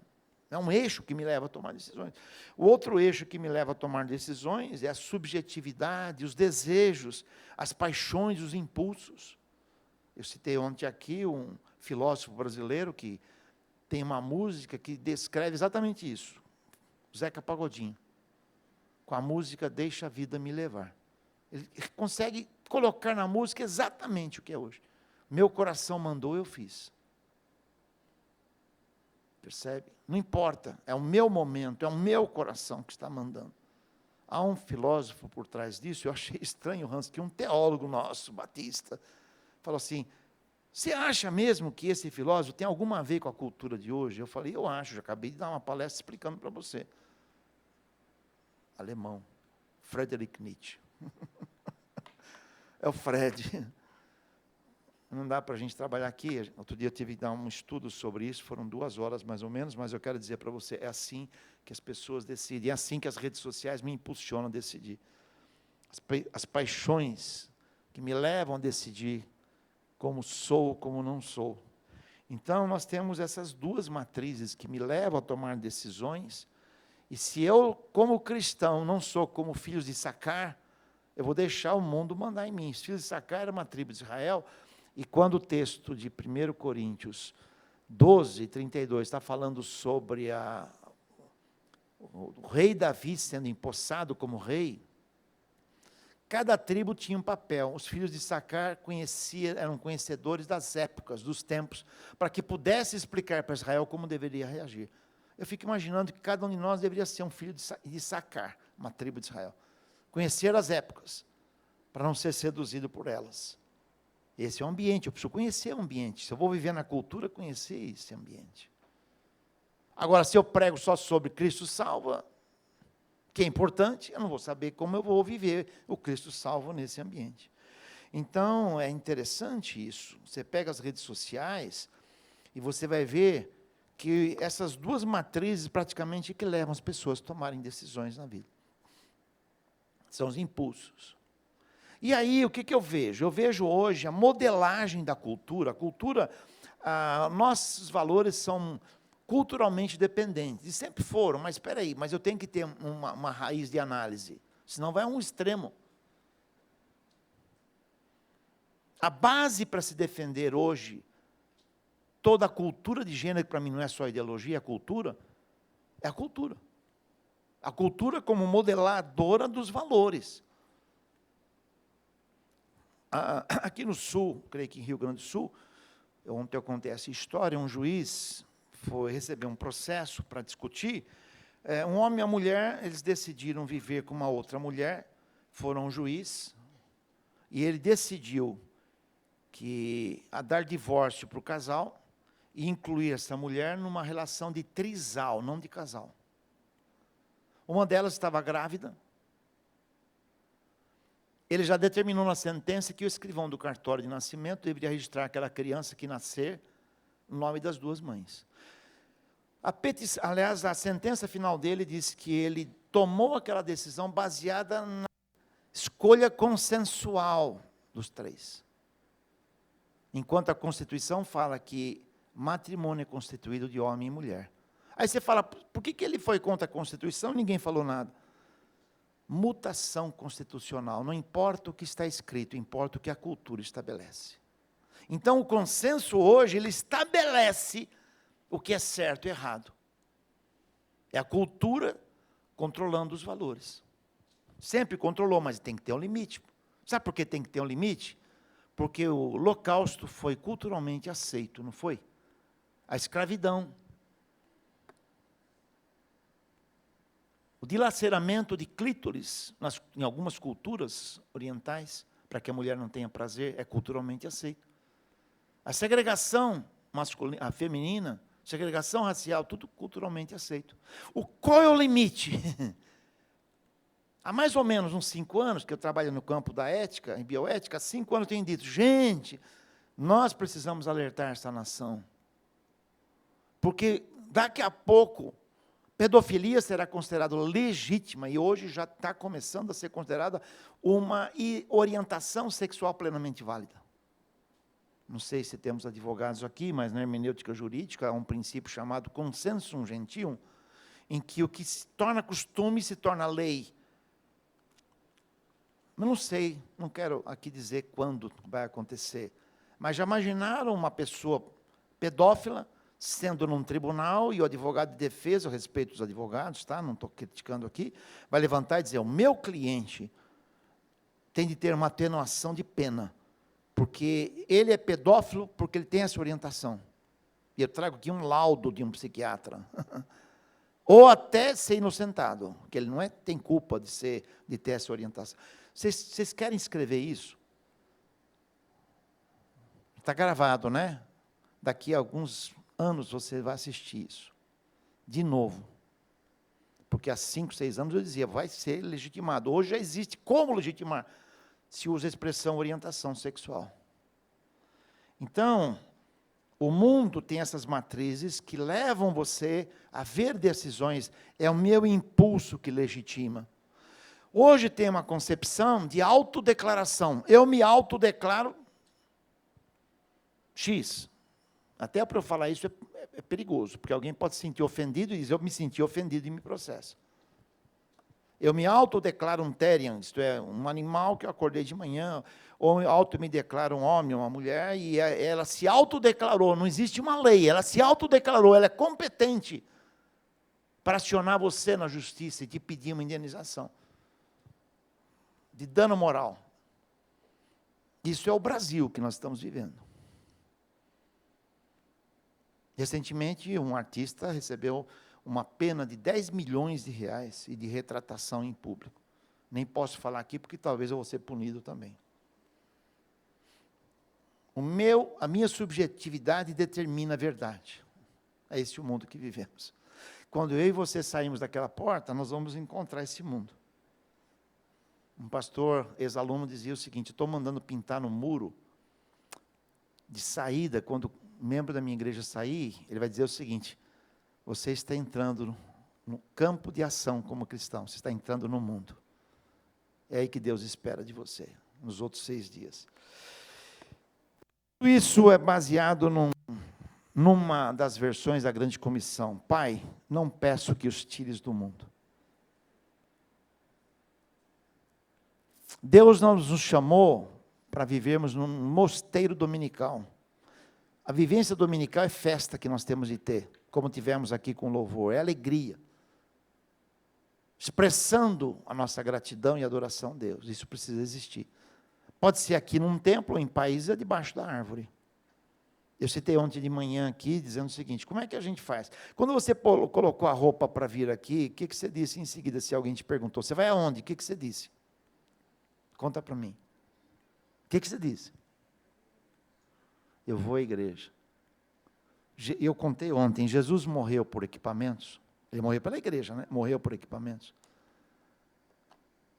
É um eixo que me leva a tomar decisões. O outro eixo que me leva a tomar decisões é a subjetividade, os desejos, as paixões, os impulsos. Eu citei ontem aqui um filósofo brasileiro que tem uma música que descreve exatamente isso. Zeca Pagodinho. Com a música Deixa a Vida Me Levar. Ele consegue colocar na música exatamente o que é hoje. Meu coração mandou, eu fiz. Percebe? Não importa, é o meu momento, é o meu coração que está mandando. Há um filósofo por trás disso, eu achei estranho, Hans, que um teólogo nosso, Batista, falou assim, você acha mesmo que esse filósofo tem alguma a ver com a cultura de hoje? Eu falei, eu acho, já acabei de dar uma palestra explicando para você. Alemão, Friedrich Nietzsche. É o Fred. Não dá para a gente trabalhar aqui. Outro dia eu tive que dar um estudo sobre isso, foram 2 horas mais ou menos, mas eu quero dizer para você, é assim que as pessoas decidem, é assim que as redes sociais me impulsionam a decidir. As paixões que me levam a decidir como sou, como não sou. Então, nós temos essas 2 matrizes que me levam a tomar decisões, e se eu, como cristão, não sou como filhos de Issacar, eu vou deixar o mundo mandar em mim. Os filhos de Issacar eram uma tribo de Israel, e quando o texto de 1 Coríntios 12, 32, está falando sobre o rei Davi sendo empossado como rei, cada tribo tinha um papel. Os filhos de Issacar eram conhecedores das épocas, dos tempos, para que pudesse explicar para Israel como deveria reagir. Eu fico imaginando que cada um de nós deveria ser um filho de Issacar, uma tribo de Israel. Conhecer as épocas, para não ser seduzido por elas. Esse é o ambiente, eu preciso conhecer o ambiente. Se eu vou viver na cultura, conhecer esse ambiente. Agora, se eu prego só sobre Cristo salva, que é importante, eu não vou saber como eu vou viver o Cristo salvo nesse ambiente. Então, é interessante isso. Você pega as redes sociais e você vai ver que essas duas matrizes praticamente que levam as pessoas a tomarem decisões na vida. São os impulsos. E aí, o que eu vejo? Eu vejo hoje a modelagem da cultura. A cultura, nossos valores são culturalmente dependentes. E sempre foram, mas espera aí, mas eu tenho que ter uma raiz de análise. Senão vai a um extremo. A base para se defender hoje, toda a cultura de gênero, que para mim não é só ideologia, é a cultura. A cultura como modeladora dos valores. Aqui no Sul, creio que em Rio Grande do Sul, ontem eu contei essa história, um juiz foi receber um processo para discutir, um homem e a mulher, eles decidiram viver com uma outra mulher, foram ao juiz, e ele decidiu a dar divórcio para o casal, e incluir essa mulher numa relação de trisal, não de casal. Uma delas estava grávida. Ele já determinou na sentença que o escrivão do cartório de nascimento deveria registrar aquela criança que nascer no nome das duas mães. Aliás, a sentença final dele diz que ele tomou aquela decisão baseada na escolha consensual dos três. Enquanto a Constituição fala que matrimônio é constituído de homem e mulher. Aí você fala, por que ele foi contra a Constituição? Ninguém falou nada. Mutação constitucional, não importa o que está escrito, importa o que a cultura estabelece. Então, o consenso hoje, ele estabelece o que é certo e errado. É a cultura controlando os valores. Sempre controlou, mas tem que ter um limite. Sabe por que tem que ter um limite? Porque o holocausto foi culturalmente aceito, não foi? A escravidão. O dilaceramento de clítoris, em algumas culturas orientais, para que a mulher não tenha prazer, é culturalmente aceito. A segregação masculina, a feminina, segregação racial, tudo culturalmente aceito. Qual é o limite? Há mais ou menos uns 5 anos, que eu trabalho no campo da ética, em bioética, há 5 anos eu tenho dito, gente, nós precisamos alertar essa nação. Porque daqui a pouco, pedofilia será considerada legítima, e hoje já está começando a ser considerada uma orientação sexual plenamente válida. Não sei se temos advogados aqui, mas na hermenêutica jurídica há um princípio chamado consensum gentium, em que o que se torna costume se torna lei. Eu não sei, não quero aqui dizer quando vai acontecer, mas já imaginaram uma pessoa pedófila sendo num tribunal e o advogado de defesa, eu respeito os advogados, tá? Não estou criticando aqui, vai levantar e dizer, o meu cliente tem de ter uma atenuação de pena, porque ele é pedófilo porque ele tem essa orientação. E eu trago aqui um laudo de um psiquiatra. Ou até ser inocentado, que ele não tem culpa de ter essa orientação. Vocês querem escrever isso? Está gravado, né? Daqui a alguns anos você vai assistir isso. De novo. Porque há 5, 6 anos eu dizia, vai ser legitimado. Hoje já existe como legitimar. Se usa a expressão orientação sexual. Então, o mundo tem essas matrizes que levam você a ver decisões. É o meu impulso que legitima. Hoje tem uma concepção de autodeclaração. Eu me autodeclaro X. Até para eu falar isso é perigoso, porque alguém pode se sentir ofendido e dizer, eu me senti ofendido e me processa. Eu me autodeclaro um therian, isto é, um animal que eu acordei de manhã, ou eu me declaro um homem, uma mulher, e ela se autodeclarou, não existe uma lei, ela se autodeclarou, ela é competente para acionar você na justiça e te pedir uma indenização de dano moral. Isso é o Brasil que nós estamos vivendo. Recentemente, um artista recebeu uma pena de 10 milhões de reais e de retratação em público. Nem posso falar aqui, porque talvez eu vou ser punido também. A minha subjetividade determina a verdade. É esse o mundo que vivemos. Quando eu e você saímos daquela porta, nós vamos encontrar esse mundo. Um pastor, ex-aluno, dizia o seguinte: estou mandando pintar no muro de saída, quando um membro da minha igreja sair, ele vai dizer o seguinte: você está entrando no campo de ação como cristão, você está entrando no mundo. É aí que Deus espera de você, nos outros 6 dias. Tudo isso é baseado numa das versões da grande comissão. Pai, não peço que os tires do mundo. Deus não nos chamou para vivermos num mosteiro dominical. A vivência dominical é festa que nós temos de ter, como tivemos aqui com louvor, é alegria. Expressando a nossa gratidão e adoração a Deus, isso precisa existir. Pode ser aqui num templo, ou em países, é debaixo da árvore. Eu citei ontem de manhã aqui, dizendo o seguinte: como é que a gente faz? Quando você colocou a roupa para vir aqui, o que você disse em seguida, se alguém te perguntou? Você vai aonde? O que você disse? Conta para mim. O que você disse? Eu vou à igreja. Eu contei ontem, Jesus morreu por equipamentos. Ele morreu pela igreja, né? Morreu por equipamentos.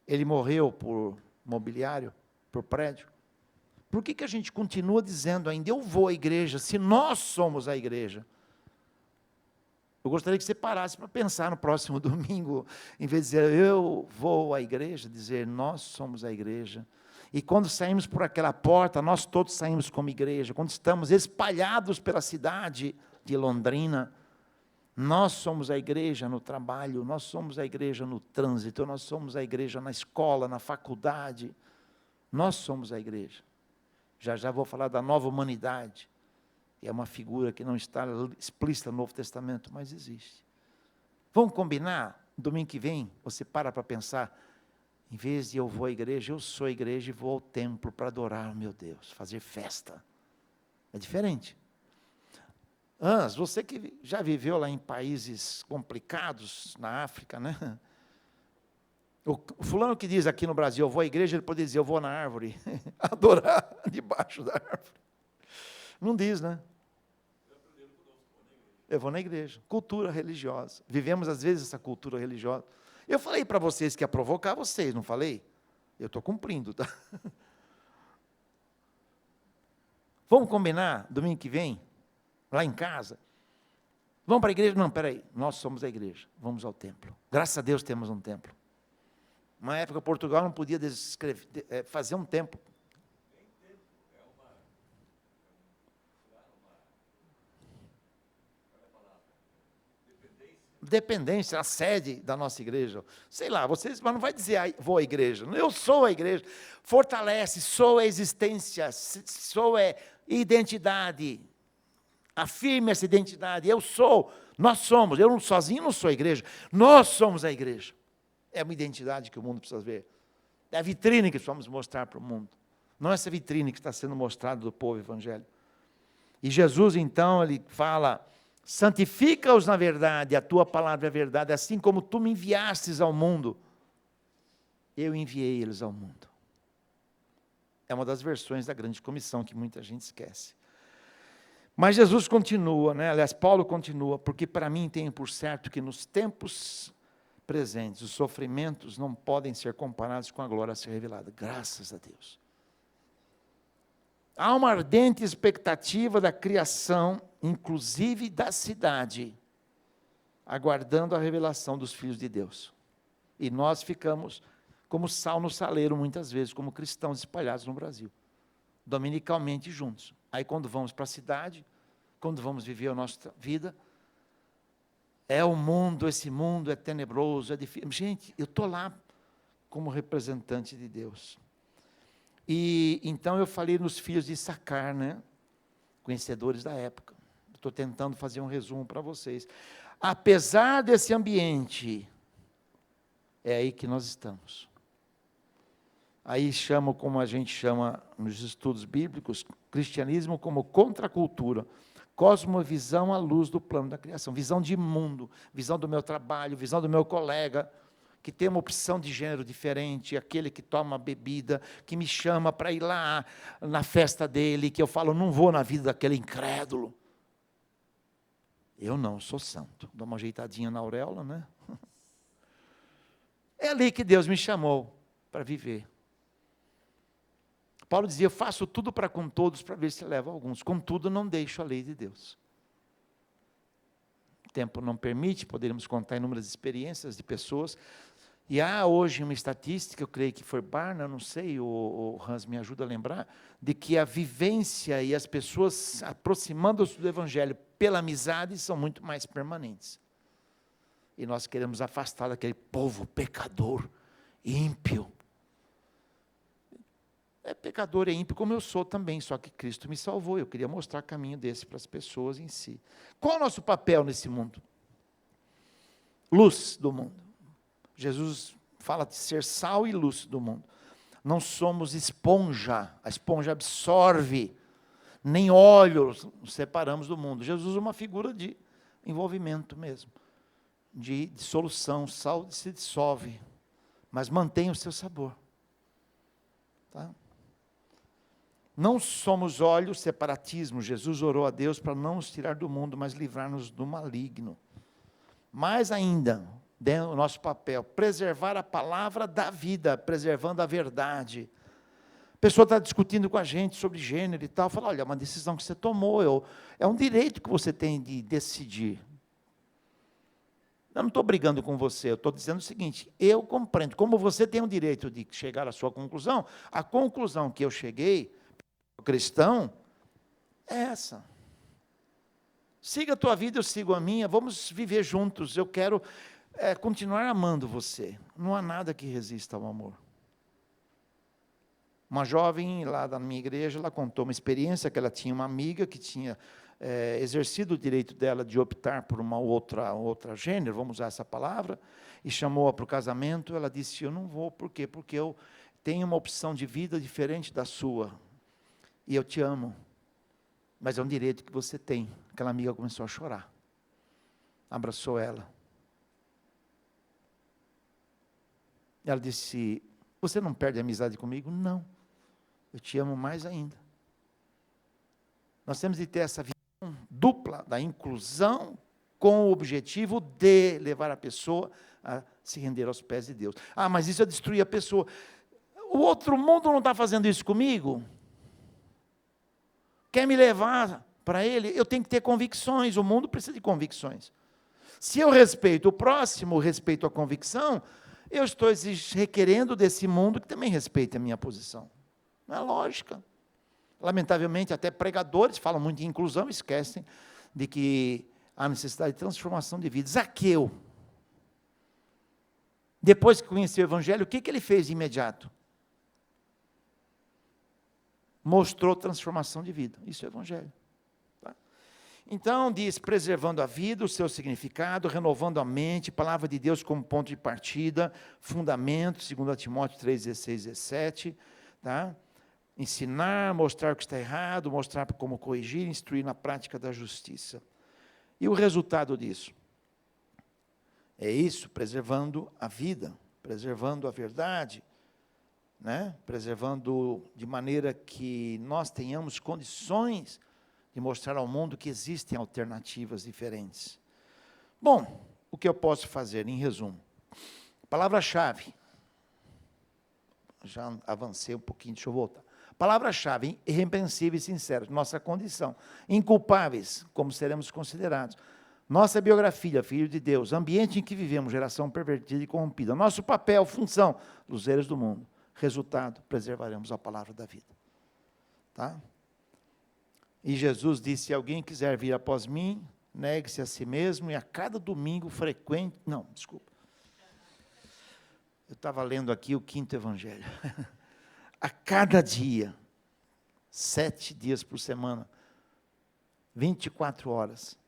Ele morreu por mobiliário, por prédio. Por que a gente continua dizendo ainda, eu vou à igreja, se nós somos a igreja? Eu gostaria que você parasse para pensar no próximo domingo, em vez de dizer, eu vou à igreja, dizer, nós somos a igreja. E quando saímos por aquela porta, nós todos saímos como igreja. Quando estamos espalhados pela cidade de Londrina, nós somos a igreja no trabalho, nós somos a igreja no trânsito, nós somos a igreja na escola, na faculdade. Nós somos a igreja. Já vou falar da nova humanidade. É uma figura que não está explícita no Novo Testamento, mas existe. Vamos combinar? Domingo que vem, você para pensar, em vez de eu vou à igreja, eu sou a igreja e vou ao templo para adorar o meu Deus, fazer festa. É diferente. Hans, você que já viveu lá em países complicados, na África, né? O fulano que diz aqui no Brasil, eu vou à igreja, ele pode dizer, eu vou na árvore, adorar debaixo da árvore. Não diz, né? Eu vou na igreja. Cultura religiosa. Vivemos, às vezes, essa cultura religiosa. Eu falei para vocês que ia provocar vocês, não falei? Eu estou cumprindo, tá? Vamos combinar, domingo que vem, lá em casa? Vamos para a igreja? Não, peraí, nós somos a igreja. Vamos ao templo. Graças a Deus temos um templo. Uma época, Portugal não podia fazer um templo. Dependência, a sede da nossa igreja. Sei lá, vocês, mas não vai dizer, vou à igreja. Eu sou a igreja. Fortalece, sou a existência, sou a identidade. Afirme essa identidade. Eu sou, nós somos. Eu sozinho não sou a igreja. Nós somos a igreja. É uma identidade que o mundo precisa ver. É a vitrine que precisamos mostrar para o mundo. Não essa vitrine que está sendo mostrada do povo evangélico. E Jesus, então, ele fala, santifica-os na verdade, a tua palavra é verdade, assim como tu me enviastes ao mundo, eu enviei eles ao mundo. É uma das versões da grande comissão que muita gente esquece. Mas Jesus continua, né? Aliás, Paulo continua, porque para mim tenho por certo que nos tempos presentes, os sofrimentos não podem ser comparados com a glória a ser revelada. Graças a Deus. Há uma ardente expectativa da criação, inclusive da cidade, aguardando a revelação dos filhos de Deus. E nós ficamos como sal no saleiro, muitas vezes, como cristãos espalhados no Brasil, dominicalmente juntos. Aí quando vamos para a cidade, quando vamos viver a nossa vida, é o mundo, esse mundo é tenebroso, é difícil. Gente, eu estou lá como representante de Deus. E então eu falei nos filhos de Issacar, né? Conhecedores da época. Estou tentando fazer um resumo para vocês. Apesar desse ambiente, é aí que nós estamos. Aí chama, como a gente chama nos estudos bíblicos, cristianismo como contracultura. Cosmovisão à luz do plano da criação. Visão de mundo, visão do meu trabalho, visão do meu colega, que tem uma opção de gênero diferente, aquele que toma bebida, que me chama para ir lá na festa dele, que eu falo, não vou na vida daquele incrédulo. Eu não, sou santo. Dou uma ajeitadinha na auréola, né? É ali que Deus me chamou para viver. Paulo dizia, eu faço tudo para com todos, para ver se leva alguns. Contudo, não deixo a lei de Deus. O tempo não permite, poderíamos contar inúmeras experiências de pessoas. E há hoje uma estatística, eu creio que foi Barna, não sei, o Hans me ajuda a lembrar, de que a vivência e as pessoas aproximando-se do Evangelho pela amizade são muito mais permanentes. E nós queremos afastar daquele povo pecador, ímpio. É pecador, é ímpio como eu sou também, só que Cristo me salvou. Eu queria mostrar caminho desse para as pessoas em si. Qual é o nosso papel nesse mundo? Luz do mundo. Jesus fala de ser sal e luz do mundo. Não somos esponja, a esponja absorve, nem óleo nos separamos do mundo. Jesus usa uma figura de envolvimento mesmo, de dissolução, sal se dissolve, mas mantém o seu sabor. Tá? Não somos óleo, separatismo. Jesus orou a Deus para não nos tirar do mundo, mas livrar-nos do maligno. Mais ainda, dentro do nosso papel, preservar a palavra da vida, preservando a verdade. A pessoa está discutindo com a gente sobre gênero e tal, fala, olha, é uma decisão que você tomou, é um direito que você tem de decidir. Eu não estou brigando com você, eu estou dizendo o seguinte, eu compreendo, como você tem o direito de chegar à sua conclusão, a conclusão que eu cheguei, cristão, é essa. Siga a tua vida, eu sigo a minha, vamos viver juntos, eu quero continuar amando você. Não há nada que resista ao amor. Uma jovem lá da minha igreja, ela contou uma experiência que ela tinha uma amiga que tinha exercido o direito dela de optar por uma outra gênero, vamos usar essa palavra, e chamou-a para o casamento. Ela disse, eu não vou, por quê? Porque eu tenho uma opção de vida diferente da sua, e eu te amo, mas é um direito que você tem. Aquela amiga começou a chorar, abraçou ela. Ela disse, você não perde a amizade comigo? Não, eu te amo mais ainda. Nós temos de ter essa visão dupla da inclusão com o objetivo de levar a pessoa a se render aos pés de Deus. Ah, mas isso é destruir a pessoa. O outro mundo não está fazendo isso comigo? Quer me levar para ele? Eu tenho que ter convicções, o mundo precisa de convicções. Se eu respeito o próximo, respeito a convicção, eu estou requerendo desse mundo que também respeite a minha posição. Não é lógica. Lamentavelmente, até pregadores falam muito em inclusão, esquecem de que há necessidade de transformação de vida. Zaqueu, depois que conheceu o Evangelho, o que ele fez de imediato? Mostrou transformação de vida. Isso é o Evangelho. Tá? Então, diz, preservando a vida, o seu significado, renovando a mente, palavra de Deus como ponto de partida, fundamento, 2 Timóteo 3, 16, 17, tá? Ensinar, mostrar o que está errado, mostrar como corrigir, instruir na prática da justiça. E o resultado disso? É isso, preservando a vida, preservando a verdade, né? Preservando de maneira que nós tenhamos condições de mostrar ao mundo que existem alternativas diferentes. Bom, o que eu posso fazer, em resumo? Palavra-chave. Já avancei um pouquinho, deixa eu voltar. Palavra-chave, irrepreensíveis e sinceros, nossa condição. Inculpáveis, como seremos considerados. Nossa biografia, filho de Deus. Ambiente em que vivemos, geração pervertida e corrompida. Nosso papel, função, luzeiros do mundo. Resultado, preservaremos a palavra da vida. Tá? E Jesus disse, se alguém quiser vir após mim, negue-se a si mesmo e a cada domingo frequente... Não, desculpa. Eu estava lendo aqui o 5º Evangelho. A cada dia, 7 dias por semana, 24 horas,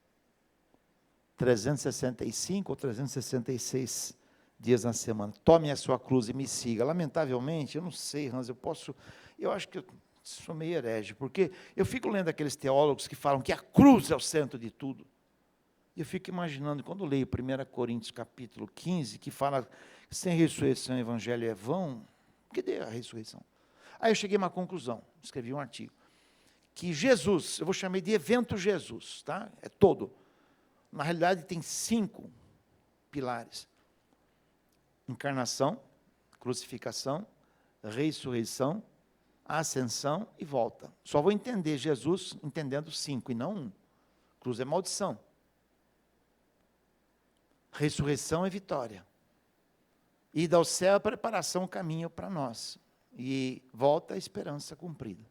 365 ou 366 dias na semana. Tome a sua cruz e me siga. Lamentavelmente, eu não sei, Hans, eu acho que eu sou meio herege, porque eu fico lendo aqueles teólogos que falam que a cruz é o centro de tudo. E eu fico imaginando, quando leio 1 Coríntios capítulo 15, que fala Sem ressurreição o evangelho é vão. Cadê a ressurreição? Aí eu cheguei a uma conclusão, escrevi um artigo, que Jesus, eu vou chamar de evento Jesus, tá? É todo. Na realidade tem 5 pilares: encarnação, crucificação, ressurreição, ascensão e volta. Só vou entender Jesus entendendo 5 e não 1. Cruz é maldição. Ressurreição é vitória. Ida ao céu é preparação, caminho para nós. E volta a esperança cumprida.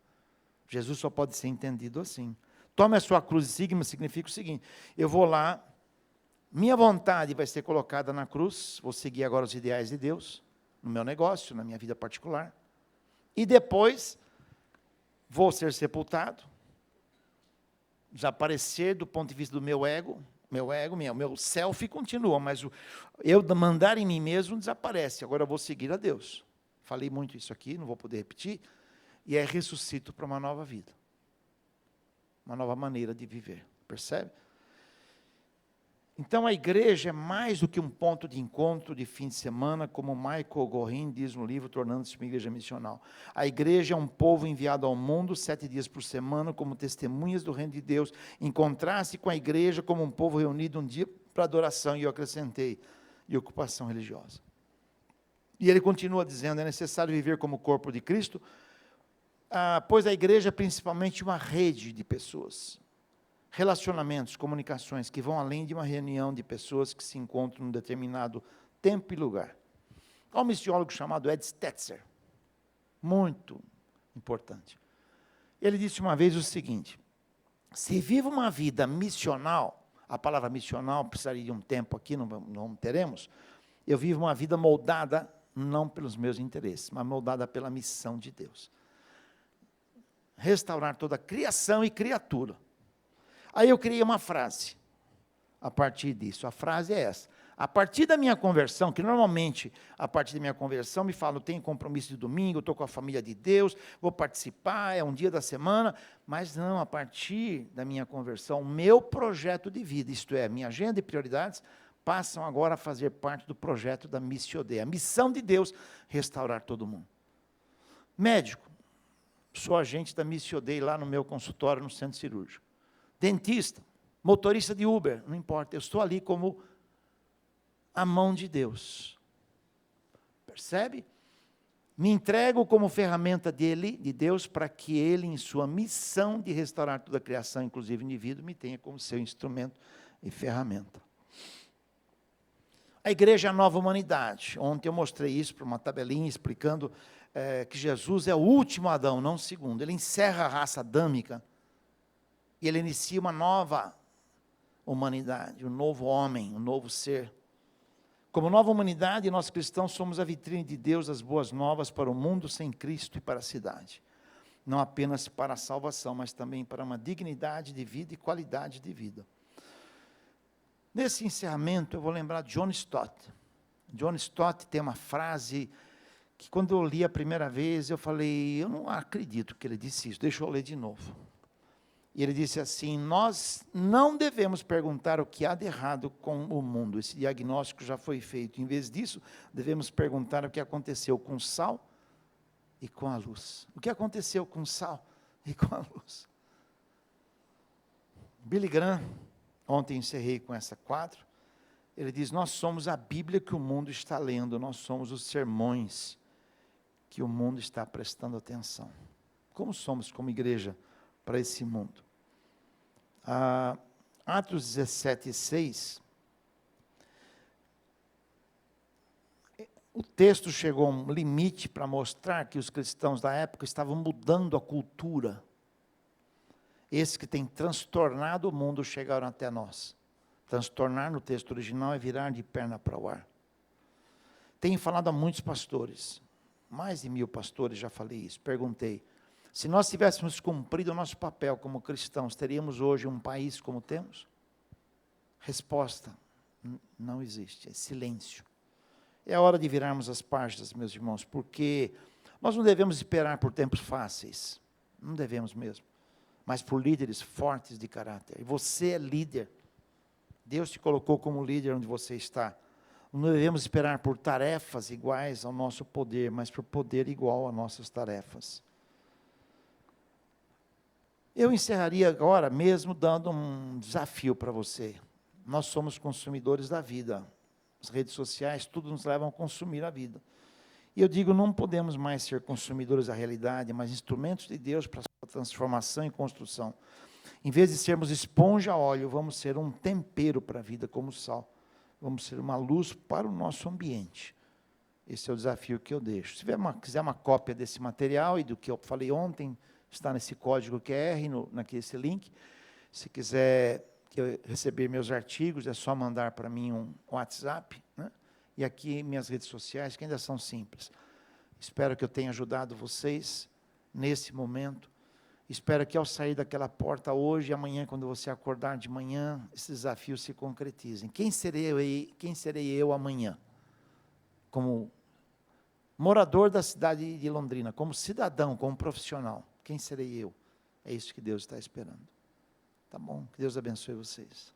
Jesus só pode ser entendido assim. Tome a sua cruz e siga-me significa o seguinte: eu vou lá, minha vontade vai ser colocada na cruz, vou seguir agora os ideais de Deus, no meu negócio, na minha vida particular, e depois vou ser sepultado, desaparecer do ponto de vista do meu self continua, mas eu mandar em mim mesmo desaparece, agora eu vou seguir a Deus. Falei muito isso aqui, não vou poder repetir, e aí ressuscito para uma nova vida, uma nova maneira de viver, percebe? Então a igreja é mais do que um ponto de encontro de fim de semana, como Michael Gorin diz no livro Tornando-se uma Igreja Missional. A igreja é um povo enviado ao mundo 7 dias por semana, como testemunhas do reino de Deus, em contraste com a igreja como um povo reunido um dia para adoração, e eu acrescentei, e ocupação religiosa. E ele continua dizendo, é necessário viver como corpo de Cristo, pois a igreja é principalmente uma rede de pessoas, relacionamentos, comunicações que vão além de uma reunião de pessoas que se encontram em um determinado tempo e lugar. Há um missiólogo chamado Ed Stetzer, muito importante. Ele disse uma vez o seguinte: se vive uma vida missional, a palavra missional precisaria de um tempo aqui, não teremos, eu vivo uma vida moldada não pelos meus interesses, mas moldada pela missão de Deus. Restaurar toda a criação e criatura. Aí eu criei uma frase, a partir disso. A frase é essa: a partir da minha conversão, que normalmente, a partir da minha conversão, me falam, tenho compromisso de domingo, estou com a família de Deus, vou participar, é um dia da semana, mas não, a partir da minha conversão, meu projeto de vida, isto é, minha agenda e prioridades, passam agora a fazer parte do projeto da Missio Dei, a missão de Deus, restaurar todo mundo. Médico, sou agente da Missio Dei lá no meu consultório, no centro cirúrgico. Dentista, motorista de Uber, não importa, eu estou ali como a mão de Deus. Percebe? Me entrego como ferramenta de Deus, para que Ele, em sua missão de restaurar toda a criação, inclusive o indivíduo, me tenha como seu instrumento e ferramenta. A igreja é a nova humanidade. Ontem eu mostrei isso para uma tabelinha explicando que Jesus é o último Adão, não o segundo. Ele encerra a raça adâmica e ele inicia uma nova humanidade, um novo homem, um novo ser. Como nova humanidade, nós cristãos somos a vitrine de Deus, as boas novas para o mundo sem Cristo e para a cidade. Não apenas para a salvação, mas também para uma dignidade de vida e qualidade de vida. Nesse encerramento, eu vou lembrar de John Stott. John Stott tem uma frase que, quando eu li a primeira vez, eu falei, eu não acredito que ele disse isso, deixa eu ler de novo. E ele disse assim: nós não devemos perguntar o que há de errado com o mundo, esse diagnóstico já foi feito. Em vez disso, devemos perguntar o que aconteceu com o sal e com a luz. O que aconteceu com o sal e com a luz? Billy Graham, ontem encerrei com essa quadro, ele diz, nós somos a Bíblia que o mundo está lendo, nós somos os sermões que o mundo está prestando atenção. Como somos como igreja para esse mundo? Atos 17:6, o texto chegou a um limite para mostrar que os cristãos da época estavam mudando a cultura. Esses que têm transtornado o mundo chegaram até nós. Transtornar no texto original é virar de perna para o ar. Tenho falado a muitos pastores, mais de 1000 pastores, já falei isso, perguntei, se nós tivéssemos cumprido o nosso papel como cristãos, teríamos hoje um país como temos? Resposta, não existe, é silêncio. É a hora de virarmos as páginas, meus irmãos, porque nós não devemos esperar por tempos fáceis, não devemos mesmo, mas por líderes fortes de caráter. E você é líder, Deus te colocou como líder onde você está. Não devemos esperar por tarefas iguais ao nosso poder, mas por poder igual às nossas tarefas. Eu encerraria agora mesmo dando um desafio para você. Nós somos consumidores da vida. As redes sociais, tudo nos levam a consumir a vida. E eu digo, não podemos mais ser consumidores da realidade, mas instrumentos de Deus para a sua transformação e construção. Em vez de sermos esponja a óleo, vamos ser um tempero para a vida, como sal. Vamos ser uma luz para o nosso ambiente. Esse é o desafio que eu deixo. Se quiser uma cópia desse material e do que eu falei ontem, está nesse código QR, naquele link. Se quiser receber meus artigos, é só mandar para mim um WhatsApp, né? E aqui minhas redes sociais, que ainda são simples. Espero que eu tenha ajudado vocês nesse momento. Espero que ao sair daquela porta hoje e amanhã, quando você acordar de manhã, esses desafios se concretizem. Quem serei eu amanhã? Como morador da cidade de Londrina, como cidadão, como profissional. Quem serei eu? É isso que Deus está esperando. Tá bom? Que Deus abençoe vocês.